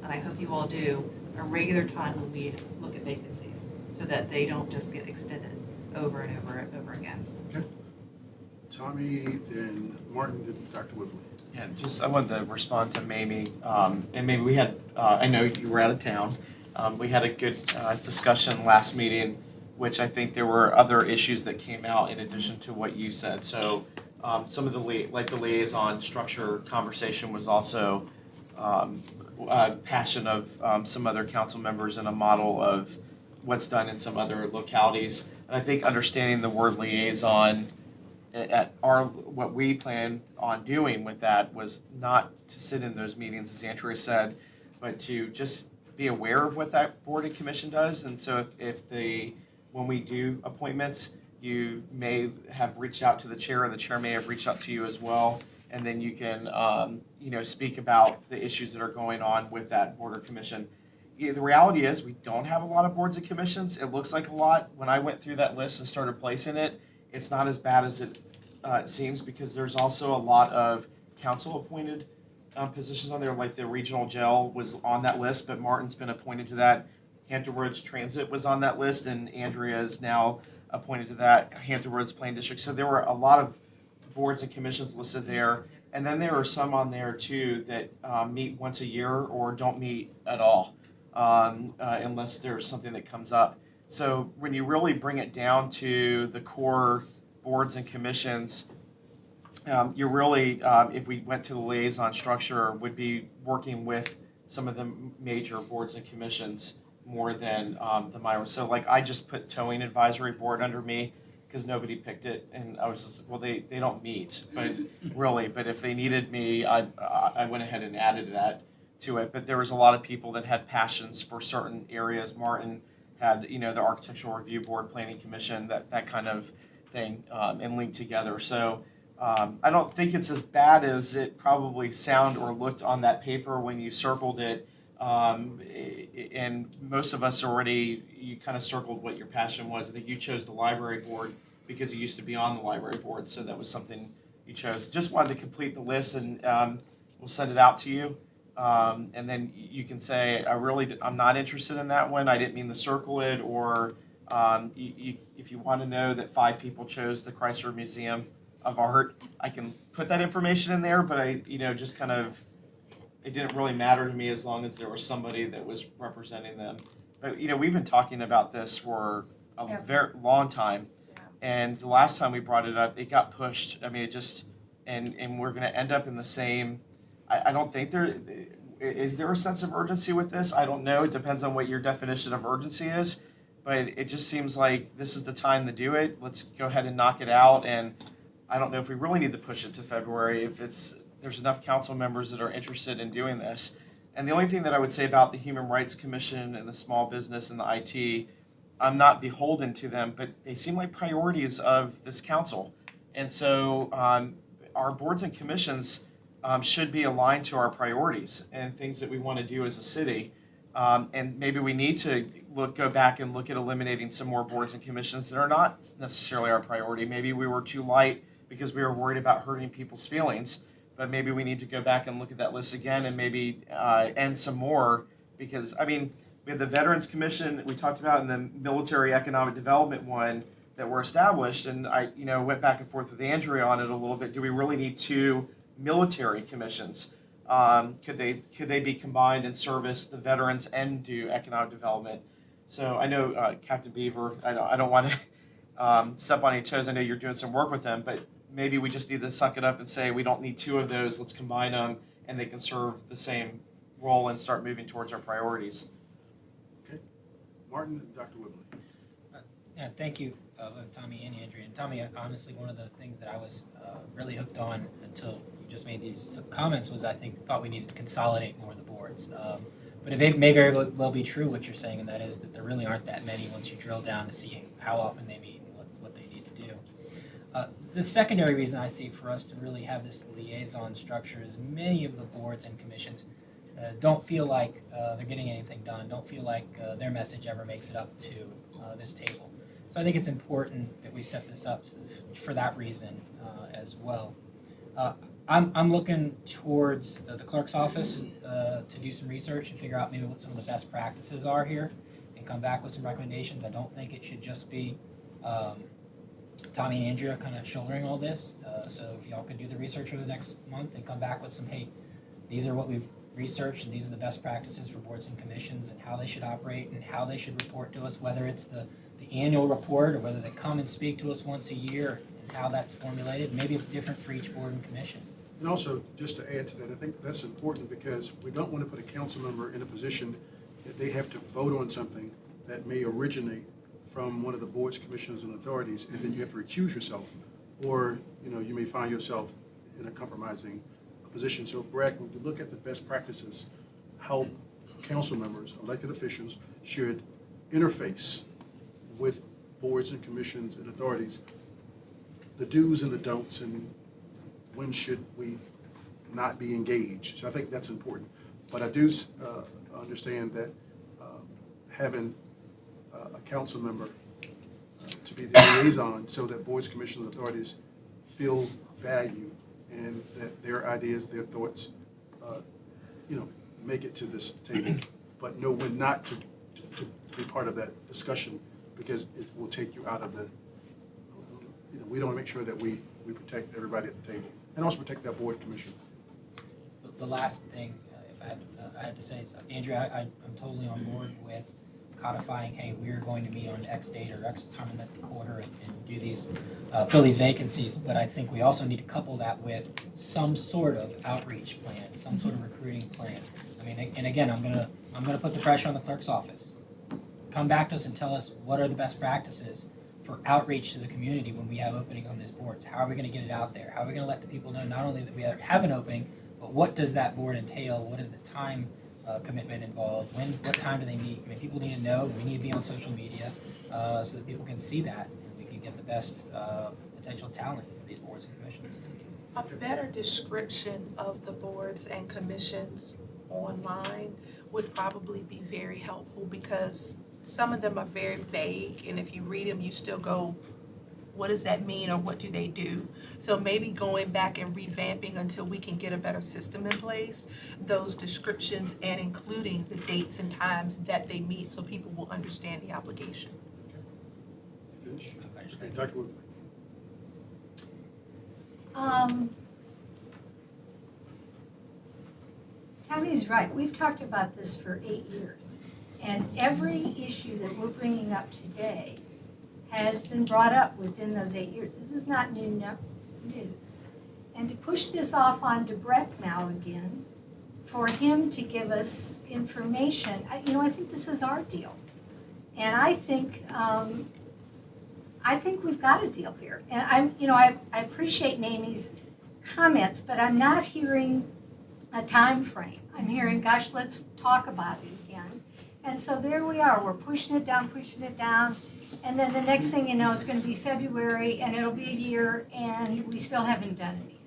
and I hope you all do, a regular time when we look at vacancies so that they don't just get extended over and over and over again. Okay. Tommy, then Martin, then Dr. Woodley. Yeah, I wanted to respond to Mamie, and maybe we had, I know you were out of town. We had a good discussion last meeting, which I think there were other issues that came out in addition to what you said. So some of the liaison structure conversation was also passion of some other council members and a model of what's done in some other localities. And I think understanding the word liaison at what we planned on doing with that was not to sit in those meetings, as Andrea said, but to just be aware of what that board and commission does. And so when we do appointments, you may have reached out to the chair, or the chair may have reached out to you as well. And then you can, speak about the issues that are going on with that board or commission. The reality is we don't have a lot of boards and commissions. It looks like a lot. When I went through that list and started placing it, it's not as bad as it seems, because there's also a lot of council-appointed positions on there, like the regional jail was on that list, but Martin's been appointed to that. Hampton Roads Transit was on that list, and Andrea is now appointed to that. Hampton Roads Plain District. So there were a lot of boards and commissions listed there. And then there are some on there, too, that meet once a year or don't meet at all, unless there's something that comes up. So when you really bring it down to the core boards and commissions, you're really, if we went to the liaison structure, would be working with some of the major boards and commissions more than the minor. So like I just put Towing Advisory Board under me because nobody picked it, and I was just, well, they don't meet, but really, but if they needed me, I went ahead and added that to it. But there was a lot of people that had passions for certain areas. Martin had, the Architectural Review Board, Planning Commission, that kind of thing, and linked together. So I don't think it's as bad as it probably sounded or looked on that paper when you circled it. And most of us already, you kind of circled what your passion was. I think you chose the library board because you used to be on the library board, so that was something you chose. Just wanted to complete the list, and we'll send it out to you. And then you can say, I'm not interested in that one. I didn't mean to circle it, or if you want to know that 5 people chose the Chrysler Museum of Art, I can put that information in there, but I, just kind of, it didn't really matter to me as long as there was somebody that was representing them. But, we've been talking about this for a very long time, and the last time we brought it up, it got pushed. I mean, it just, and we're going to end up in the same, I don't think is there a sense of urgency with this? I don't know. It depends on what your definition of urgency is, but it just seems like this is the time to do it. Let's go ahead and knock it out, and I don't know if we really need to push it to February, if there's enough council members that are interested in doing this. And the only thing that I would say about the Human Rights Commission and the small business and the IT, I'm not beholden to them, but they seem like priorities of this council. And so our boards and commissions should be aligned to our priorities and things that we want to do as a city. And maybe we need to go back and look at eliminating some more boards and commissions that are not necessarily our priority. Maybe we were too light because we were worried about hurting people's feelings, but maybe we need to go back and look at that list again and maybe end some more, because, I mean, we had the Veterans Commission that we talked about and the Military Economic Development one that were established, and I went back and forth with Andrea on it a little bit. Do we really need 2 military commissions? Could they be combined and service the veterans and do economic development? So I know Captain Beaver, I don't want to step on any toes. I know you're doing some work with them, but maybe we just need to suck it up and say we don't need 2 of those. Let's combine them, and they can serve the same role and start moving towards our priorities. Okay. Martin and Dr. Whibley. Yeah, thank you, Tommy and Andrea. And Tommy, honestly, one of the things that I was really hooked on until you just made these comments was I thought we needed to consolidate more of the boards. But it may very well be true what you're saying, and that is that there really aren't that many once you drill down to see how often they meet and what they need to do. The secondary reason I see for us to really have this liaison structure is many of the boards and commissions don't feel like they're getting anything done, don't feel like their message ever makes it up to this table. So I think it's important that we set this up for that reason as well. I'm looking towards the clerk's office to do some research and figure out maybe what some of the best practices are here and come back with some recommendations. I don't think it should just be Tommy and Andrea kind of shouldering all this. So if y'all could do the research over the next month and come back with some, hey, these are what we've researched and these are the best practices for boards and commissions and how they should operate and how they should report to us, whether it's the annual report or whether they come and speak to us once a year and how that's formulated. Maybe it's different for each board and commission. And also, just to add to that, I think that's important because we don't want to put a council member in a position that they have to vote on something that may originate from one of the boards, commissions, and authorities, and then you have to recuse yourself, or you may find yourself in a compromising position. So, Brad, when you look at the best practices, how council members, elected officials, should interface with boards and commissions and authorities, the do's and the don'ts, and when should we not be engaged. So I think that's important. But I do understand that having a council member to be the liaison so that boards, commissions, and authorities feel value and that their ideas, their thoughts, make it to this table, but know when not to be part of that discussion because it will take you out of the, we don't want to make sure that we protect everybody at the table and also protect that board commission. The last thing, if I had to say is, Andrea, I'm totally on board with codifying, hey, we're going to meet on X date or X time in the quarter and do these, fill these vacancies. But I think we also need to couple that with some sort of outreach plan, some sort of recruiting plan. I mean, and again, I'm gonna put the pressure on the clerk's office. Come back to us and tell us what are the best practices for outreach to the community when we have openings on these boards. How are we gonna get it out there? How are we gonna let the people know not only that we have an opening, but what does that board entail? What is the time commitment involved? What time do they meet? I mean, people need to know. We need to be on social media so that people can see that and we can get the best potential talent for these boards and commissions. A better description of the boards and commissions online would probably be very helpful, because some of them are very vague, and if you read them, you still go, what does that mean, or what do they do? So maybe going back and revamping until we can get a better system in place, those descriptions, and including the dates and times that they meet, so people will understand the obligation. Finish? Okay, Dr. Wood. Tammy's right. We've talked about this for 8 years. And every issue that we're bringing up today has been brought up within those 8 years. This is not new news. And to push this off onto Brett now again, for him to give us information, I think this is our deal. And I think we've got a deal here. And I appreciate Mamie's comments, but I'm not hearing a time frame. I'm hearing, gosh, let's talk about it again. And so there we are. We're pushing it down. And then the next thing you know, it's going to be February, and it'll be a year, and we still haven't done anything.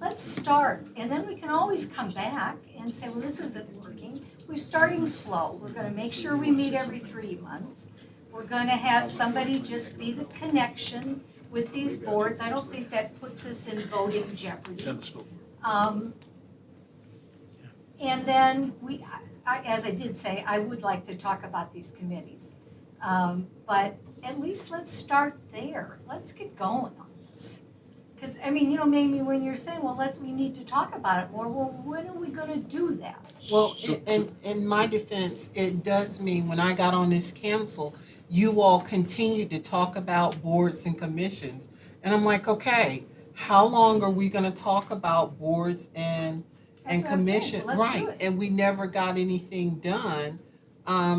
Let's start, and then we can always come back and say, well, this isn't working. We're starting slow. We're going to make sure we meet every 3 months. We're going to have somebody just be the connection with these boards. I don't think that puts us in voting jeopardy. And then as I did say, I would like to talk about these committees. But at least let's start there. Let's get going on this. Because, Mamie, when you're saying, well, we need to talk about it more, well, when are we going to do that? Well, in my defense, it does mean when I got on this council, you all continued to talk about boards and commissions. And I'm like, okay, how long are we going to talk about boards and commission? So let's do it. And we never got anything done.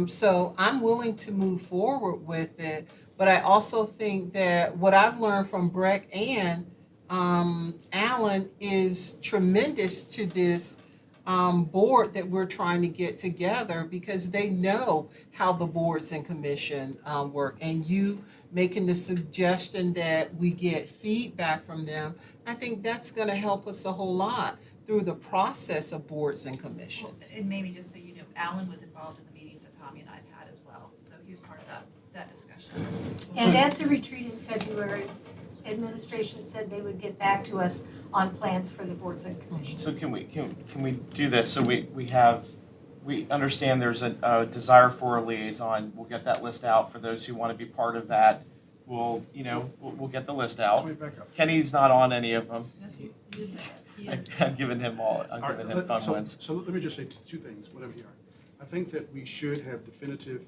So I'm willing to move forward with it, but I also think that what I've learned from Breck and Alan is tremendous to this board that we're trying to get together, because they know how the boards and commission work. And you making the suggestion that we get feedback from them, I think that's going to help us a whole lot through the process of boards and commissions. Well, and maybe just so you know, Alan was involved in the meetings that Tommy and I've had as well, so he was part of that discussion. And at the retreat in February, administration said they would get back to us on plans for the boards and commissions. So can we do this? So we understand there's a desire for a liaison. We'll get that list out for those who want to be part of that. We'll get the list out. Let me back up. Kenny's not on any of them. Yes, he is. I'm giving him fun ones. So let me just say two things, what I'm hearing. I think that we should have definitive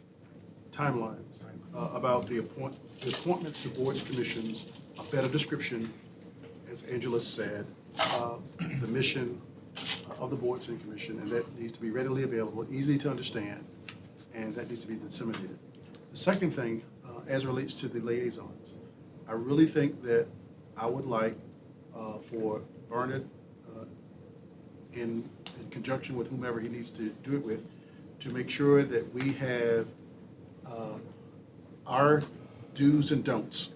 timelines about the appointments to boards, commissions, a better description, as Angela said, the mission of the boards and commission, and that needs to be readily available, easy to understand, and that needs to be disseminated. The second thing, as relates to the liaisons, I really think that I would like for Bernard, in conjunction with whomever he needs to do it with, to make sure that we have our do's and don'ts,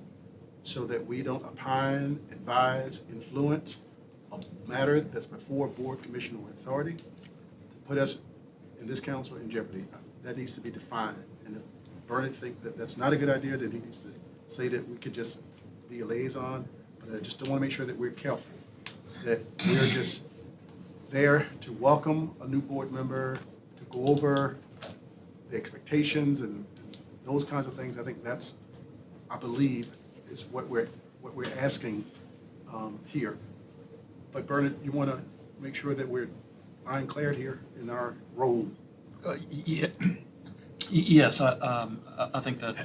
so that we don't opine, advise, influence a matter that's before board, commission, or authority to put us in this council in jeopardy. That needs to be defined. And if Bernard thinks that that's not a good idea, then he needs to say that we could just be a liaison. But I just don't want to make sure that we're careful, that we're just there to welcome a new board member, to go over the expectations and those kinds of things. I think that's, I believe, is what we're asking here. But Bernard, you want to make sure that we're ironclad here in our role? Yeah. Yes, I think that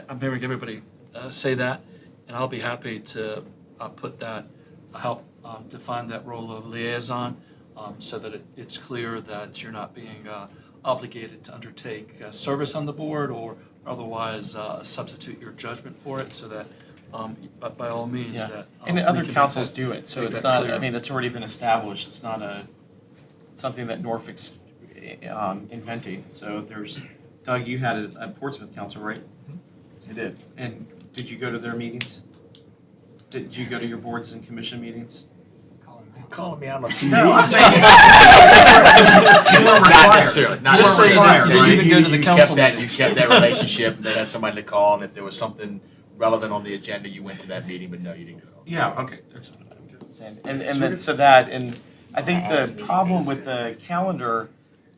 I'm hearing everybody say that, and I'll be happy to put that, help define that role of liaison, so that it's clear that you're not being obligated to undertake service on the board or otherwise substitute your judgment for it, so that by all means Yeah. that. And we other can councils make do it, so make it's that not, clear. I mean, it's already been established. It's not something that Norfolk's inventing. So there's, Doug, you had it at Portsmouth Council, right? You did. And did you go to their meetings? Did you go to your boards and commission meetings? Calling me out on TV. No, I'm saying. You weren't Not required. necessarily. Not Just say that necessarily. you even go to the You council kept that. You meetings. kept that relationship. And they had somebody to call, and if there was something relevant on the agenda, you went to that meeting. But no, you didn't go. Yeah, okay, that's what I'm saying. And then, so that, and I think the problem with the calendar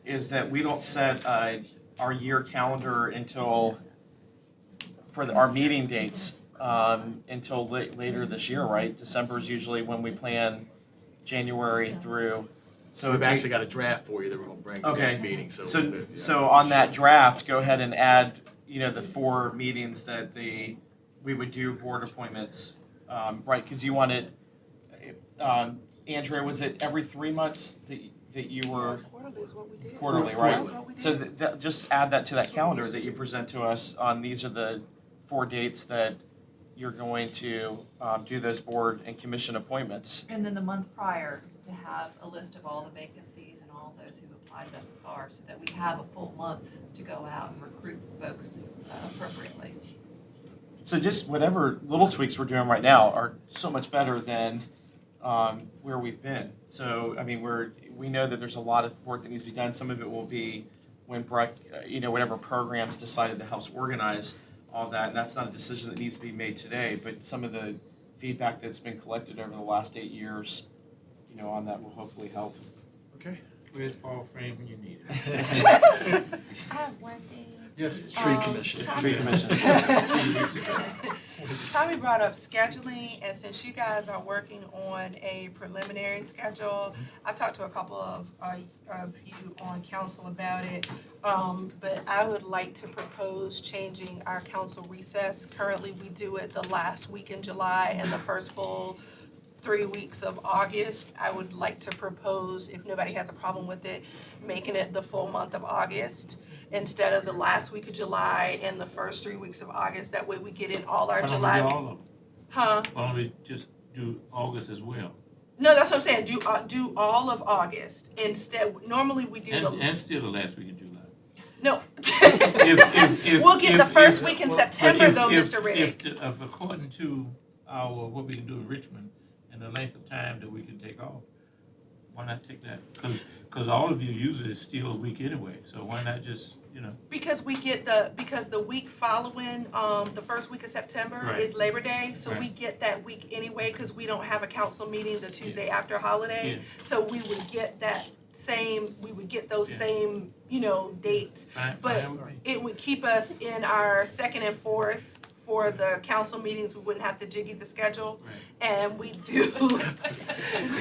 is that we don't set our year calendar until, our meeting dates, until later this year, right? December is usually when we plan January through, so. We've actually got a draft for you that we're going to bring to the Okay. next meeting. So on that draft, go ahead and add, the 4 meetings that we would do board appointments, right? Because you wanted, Andrea, was it every 3 months that you were? Quarterly is what we did. Quarterly, right? That's what we did. So just add that to that calendar that you present to us on, these are the 4 dates that you're going to do those board and commission appointments. And then the month prior, to have a list of all the vacancies and all those who applied thus far, so that we have a full month to go out and recruit folks appropriately. So just whatever little tweaks we're doing right now are so much better than where we've been. So, I mean, we know that there's a lot of work that needs to be done. Some of it will be when Breck, whatever programs decided to help organize all that. And that's not a decision that needs to be made today, but some of the feedback that's been collected over the last 8 years, on that will hopefully help. Okay. Where's Paul Frame when you need it? I have one thing. Yes. Tree commission. Tree commission. Tommy brought up scheduling, and since you guys are working on a preliminary schedule, I've talked to a couple of you on council about it, but I would like to propose changing our council recess. Currently, we do it the last week in July and the first full 3 weeks of August. I would like to propose, if nobody has a problem with it, making it the full month of August instead of the last week of July and the first 3 weeks of August. That way we get in all our Why don't we July. do all of them? Huh? Why don't we just do August as well? No, that's what I'm saying. Do all of August instead. Normally we do And still the last week of July. no. If- We'll get the first week in well, September but though, if- Mr. Riddick. If according to our, what we can do in Richmond, and the length of time that we can take off, why not take that? Because all of you usually steal a week anyway, so why not just, Because the week following, the first week of September Right. is Labor Day, so we Right. get that week anyway, because we don't have a council meeting the Tuesday after holiday. Yeah. So we would get those Yeah. same, dates. fine, But fine with me. it would keep us in our second and fourth for the council meetings. We wouldn't have to jiggy the schedule. Right. And we do.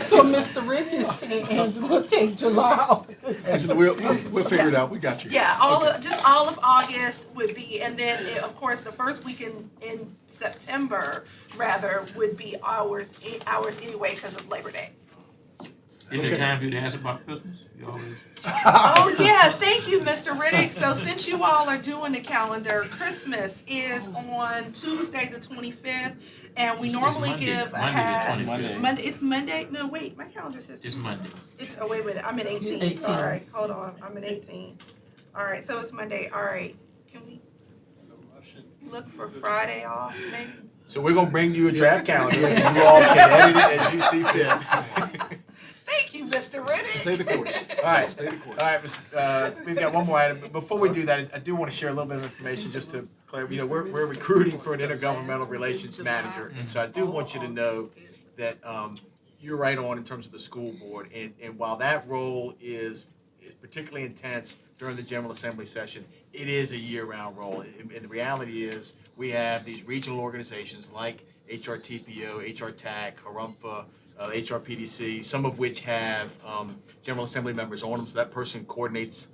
So Mr. Riddick is saying Angela take July off. Angela, we'll figure it out. We got you. Yeah, all of August would be, and then of course the first week in September rather would be ours anyway because of Labor Day. Any Okay. time for you to ask about Christmas? You always. Oh yeah, thank you, Mr. Riddick. So since you all are doing the calendar, Christmas is on Tuesday the 25th, and we It's normally Monday. give a Monday the half. 25th. Monday. It's Monday. No, wait, my calendar says. It's Monday. It's wait a minute. I'm in 18. 18. Sorry, hold on. I'm in 18. All right, so it's Monday. All right, can we look for Friday off, maybe? So we're gonna bring you a draft calendar, and you all can edit it as you see fit. Thank you, Mr. Riddick. Stay the course. All right. Stay the course. All right, we've got one more item. But before we do that, I do want to share a little bit of information just to clarify. We're recruiting for an intergovernmental relations manager, and so I do want you to know that you're right on in terms of the school board. And while that role is particularly intense during the General Assembly session, it is a year-round role. And the reality is we have these regional organizations like HRTPO, HRTAC, Harumfa, HRPDC, some of which have General Assembly members on them, so that person coordinates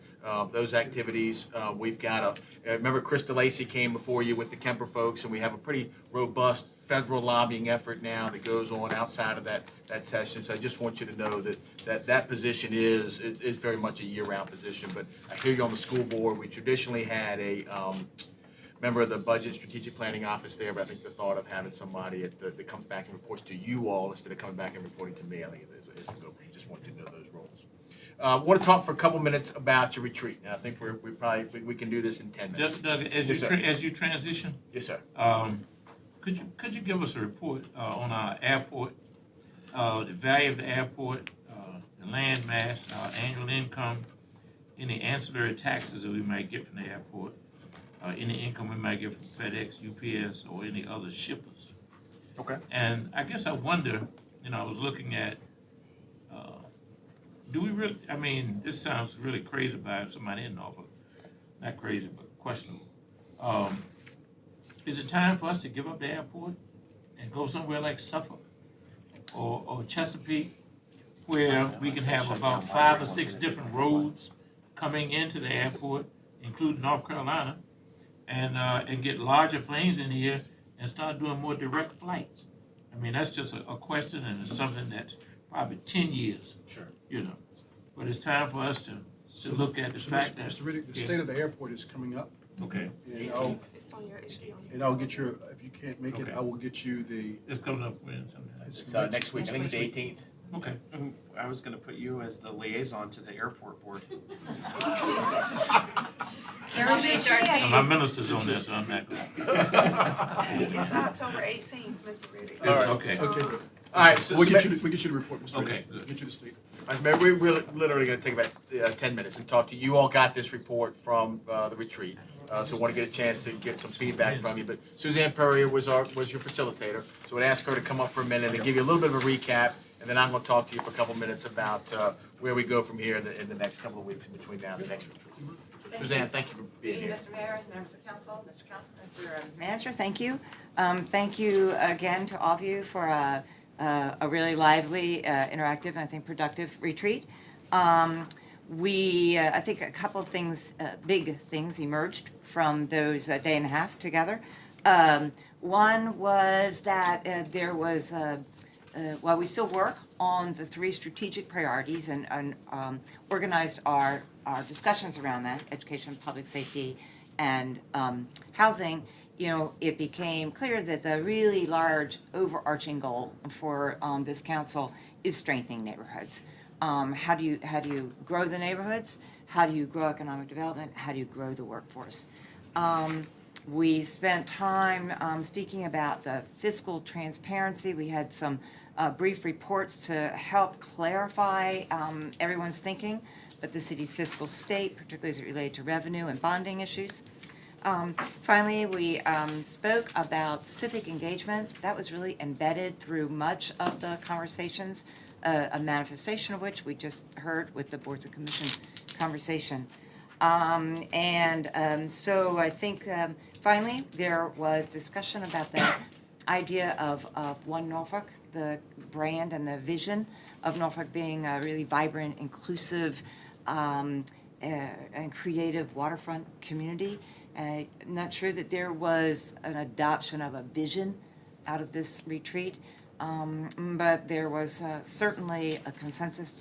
those activities. We've got remember Chris DeLacy came before you with the Kemper folks, and we have a pretty robust federal lobbying effort now that goes on outside of that session. So I just want you to know that position is very much a year-round position. But I hear you on the school board. We traditionally had a member of the Budget Strategic Planning Office there, but I think the thought of having somebody that comes back and reports to you all instead of coming back and reporting to me, I think is a good one. Just want you to know those roles. I want to talk for a couple minutes about your retreat, and I think we can do this in 10 minutes. Just, Doug, as you transition, yes, sir. Could you give us a report on our airport, the value of the airport, the land mass, our annual income, any ancillary taxes that we might get from the airport, any income we might get from FedEx, UPS, or any other shippers? Okay. And I guess I wonder, I was looking at, do we really, this sounds really crazy by somebody in Norfolk, not crazy, but questionable. Is it time for us to give up the airport and go somewhere like Suffolk or Chesapeake, where we can have about 5 or 6 different roads coming into the airport, including North Carolina, and get larger planes in here and start doing more direct flights? That's just a question, and it's something that's probably 10 years. Sure. But it's time for us to look at the fact that. Mr. Riddick, the state of the airport is coming up. Okay. And It's on your issue. I'll get you, if you can't make it, Okay. I will get you the. It's coming up when, sometime. It's next week. I think it's the 18th. Okay. I was gonna put you as the liaison to the airport board. My minister's on this, so I'm not going. It's October 18th, Mr. Riddick. All right. Okay. Okay. All right. So We'll get you the report, Mr. Riddick. Okay, good. Get you the state. All right, we're literally going to take about 10 minutes and talk to you. You all got this report from the retreat, so want to get a chance to get some feedback from you. But Suzanne Purrier was your facilitator, so I'd ask her to come up for a minute and give you a little bit of a recap, and then I'm going to talk to you for a couple minutes about where we go from here in the next couple of weeks in between now and the next retreat. Suzanne, thank you for being here. Mr. Mayor, members of council, Mr. Manager, thank you. Thank you again to all of you for a really lively, interactive, and I think productive retreat. I think a couple of things, big things emerged from those day and a half together. One was that there was, while we still work on the 3 strategic priorities and organized our discussions around that, education, public safety, and housing, it became clear that the really large overarching goal for this council is strengthening neighborhoods. How do you grow the neighborhoods? How do you grow economic development? How do you grow the workforce? We spent time speaking about the fiscal transparency. We had some brief reports to help clarify everyone's thinking, but the city's fiscal state, particularly as it related to revenue and bonding issues. Finally, we spoke about civic engagement. That was really embedded through much of the conversations, a manifestation of which we just heard with the boards and commissions conversation. So I think finally there was discussion about the idea of One Norfolk, the brand and the vision of Norfolk being a really vibrant, inclusive, and creative waterfront community. I'm not sure that there was an adoption of a vision out of this retreat, but there was certainly a consensus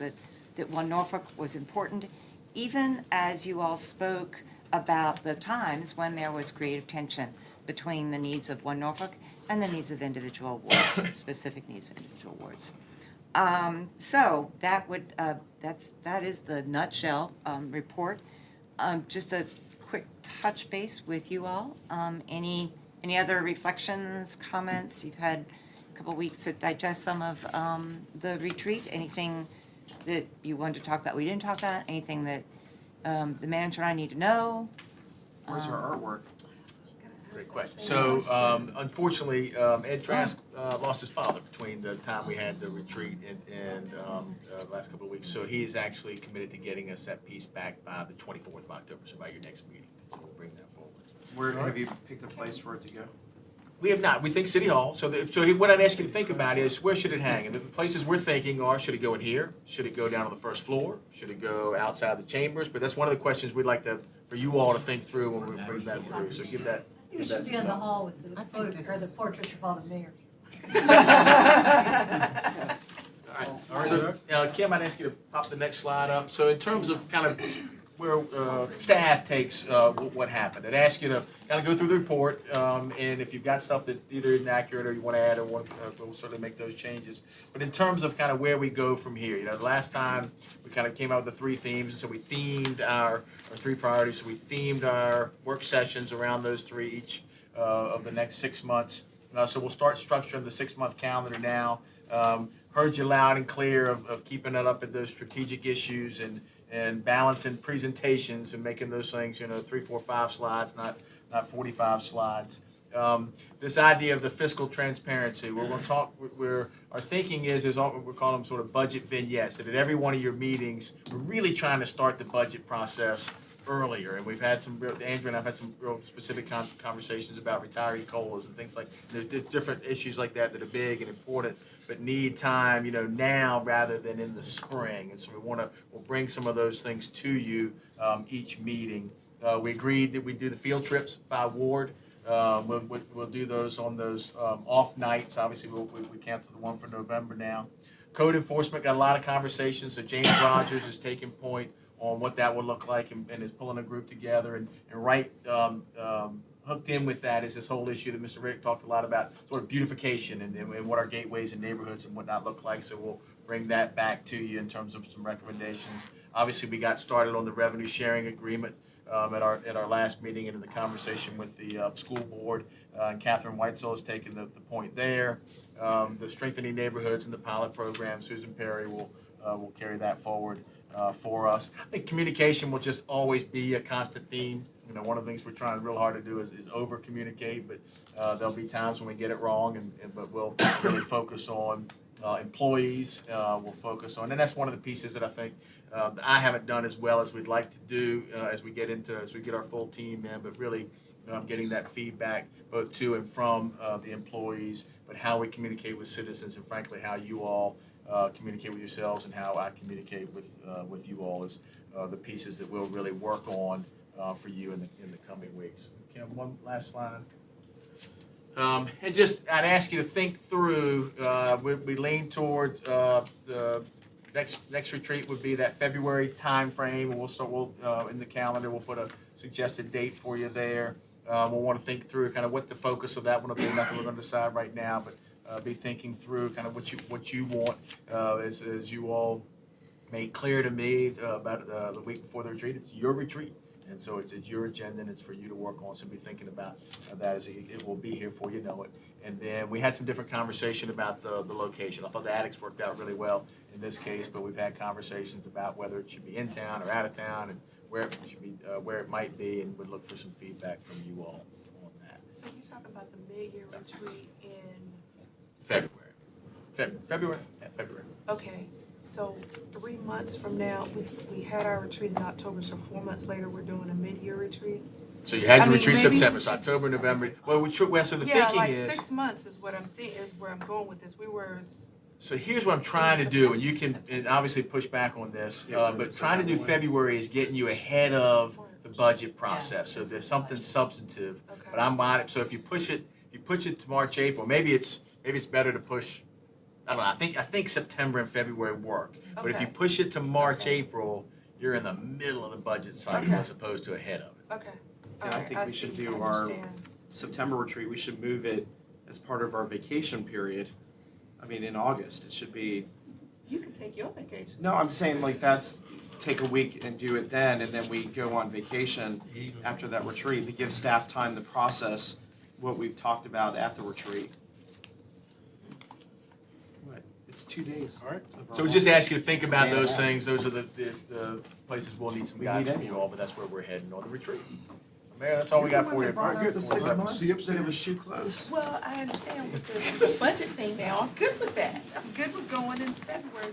that One Norfolk was important, even as you all spoke about the times when there was creative tension between the needs of One Norfolk and the needs of individual wards, specific needs of individual wards. So that is the nutshell report. Just a quick touch base with you all. Any other reflections, comments? You've had a couple weeks to digest some of the retreat. Anything that you wanted to talk about we didn't talk about? Anything that the manager and I need to know? Where's our artwork? Great question. So, unfortunately, Ed Trask lost his father between the time we had the retreat and the last couple of weeks. So he is actually committed to getting us that piece back by the 24th of October, so by your next meeting. So we'll bring that forward. Where have you picked a place for it to go? We have not. We think City Hall. So what I'd ask you to think about is where should it hang? And the places we're thinking are, should it go in here? Should it go down on the first floor? Should it go outside the chambers? But that's one of the questions we'd like for you all to think through when we bring that through. So give that. I think it should be in the hall with the portraits of all the mayors. All right. So, Kim, I'd ask you to pop the next slide up. So in terms of kind of where staff takes what happened, I'd ask you to kind of go through the report, and if you've got stuff that either isn't accurate or you want to add, or we'll certainly make those changes. But in terms of kind of where we go from here, the last time we kind of came out with the 3 themes, and so we themed our 3 priorities. So we themed our work sessions around those 3 each of the next 6 months. So we'll start structuring the 6-month calendar now. Heard you loud and clear of keeping it up at those strategic issues and balancing presentations and making those things, 3, 4, 5 slides, not 45 slides. This idea of the fiscal transparency, we're going to talk. Our thinking is we're calling them sort of budget vignettes. That at every one of your meetings, we're really trying to start the budget process earlier, and we've had Andrew and I've had some real specific conversations about retiree COLAs and things like. There's different issues like that are big and important, but need time, now rather than in the spring. And so we'll bring some of those things to you each meeting. We agreed that we do the field trips by ward. We'll do those on those off nights. Obviously, we canceled the one for November now. Code enforcement got a lot of conversations. So James Rogers is taking point on what that would look like and is pulling a group together. And right hooked in with that is this whole issue that Mr. Riddick talked a lot about, sort of beautification and what our gateways and neighborhoods and whatnot look like. So we'll bring that back to you in terms of some recommendations. Obviously, we got started on the revenue sharing agreement at our last meeting and in the conversation with the school board. And Catherine Whitesell has taken the point there. The strengthening neighborhoods and the pilot program, Susan Perry will carry that forward for us. I think communication will just always be a constant theme. One of the things we're trying real hard to do is over communicate, but there'll be times when we get it wrong, but we'll really focus on employees. We'll focus on, and that's one of the pieces that I think I haven't done as well as we'd like to do as we get our full team in, but really getting that feedback both to and from the employees, but how we communicate with citizens, and frankly how you all communicate with yourselves and how I communicate with you all is the pieces that we'll really work on for you in the coming weeks. Kim, one last slide. And I'd ask you to think through. We lean toward the next retreat would be that February time frame. We'll in the calendar. We'll put a suggested date for you there. We'll want to think through kind of what the focus of that one will be. Nothing we're going to decide right now, but be thinking through kind of what you want as you all made clear to me about the week before the retreat. It's your retreat. And so it's your agenda, and it's for you to work on. So be thinking about that as it will be here for you know it. And then we had some different conversation about the location. I thought the attics worked out really well in this case, but we've had conversations about whether it should be in town or out of town, and where it should be, where it might be, and would look for some feedback from you all on that. So you talk about the mid-year retreat in February. February. Yeah, February. Okay. So 3 months from now, we had our retreat in October, so 4 months later, we're doing a mid-year retreat. So you had the retreat September, so October, November. Well, so the thinking is 6 months is what I'm thinking, is where I'm going with this. So here's what I'm trying to do, and you can obviously push back on this, but trying to do February is getting you ahead of the budget process. So there's something substantive. But I'm on it. So if you push it to March, April, maybe it's better to push. I don't know. I think September and February work. But if you push it to March, April, you're in the middle of the budget cycle as opposed to ahead of it. Okay. And I think we should do our September retreat. We should move it as part of our vacation period. I mean, in August, it should be. You can take your vacation. No, I'm saying take a week and do it then, and then we go on vacation after that retreat to give staff time to process what we've talked about at the retreat. It's 2 days. All right. So we just ask you to think about those things. Those are the places we'll need some guidance from you all, but that's where we're heading on the retreat. Mayor, that's all we got for you. All right, good. See you upstairs. It was shoe clothes. Well, I understand with the budget thing now. I'm good with that. I'm good with going in February.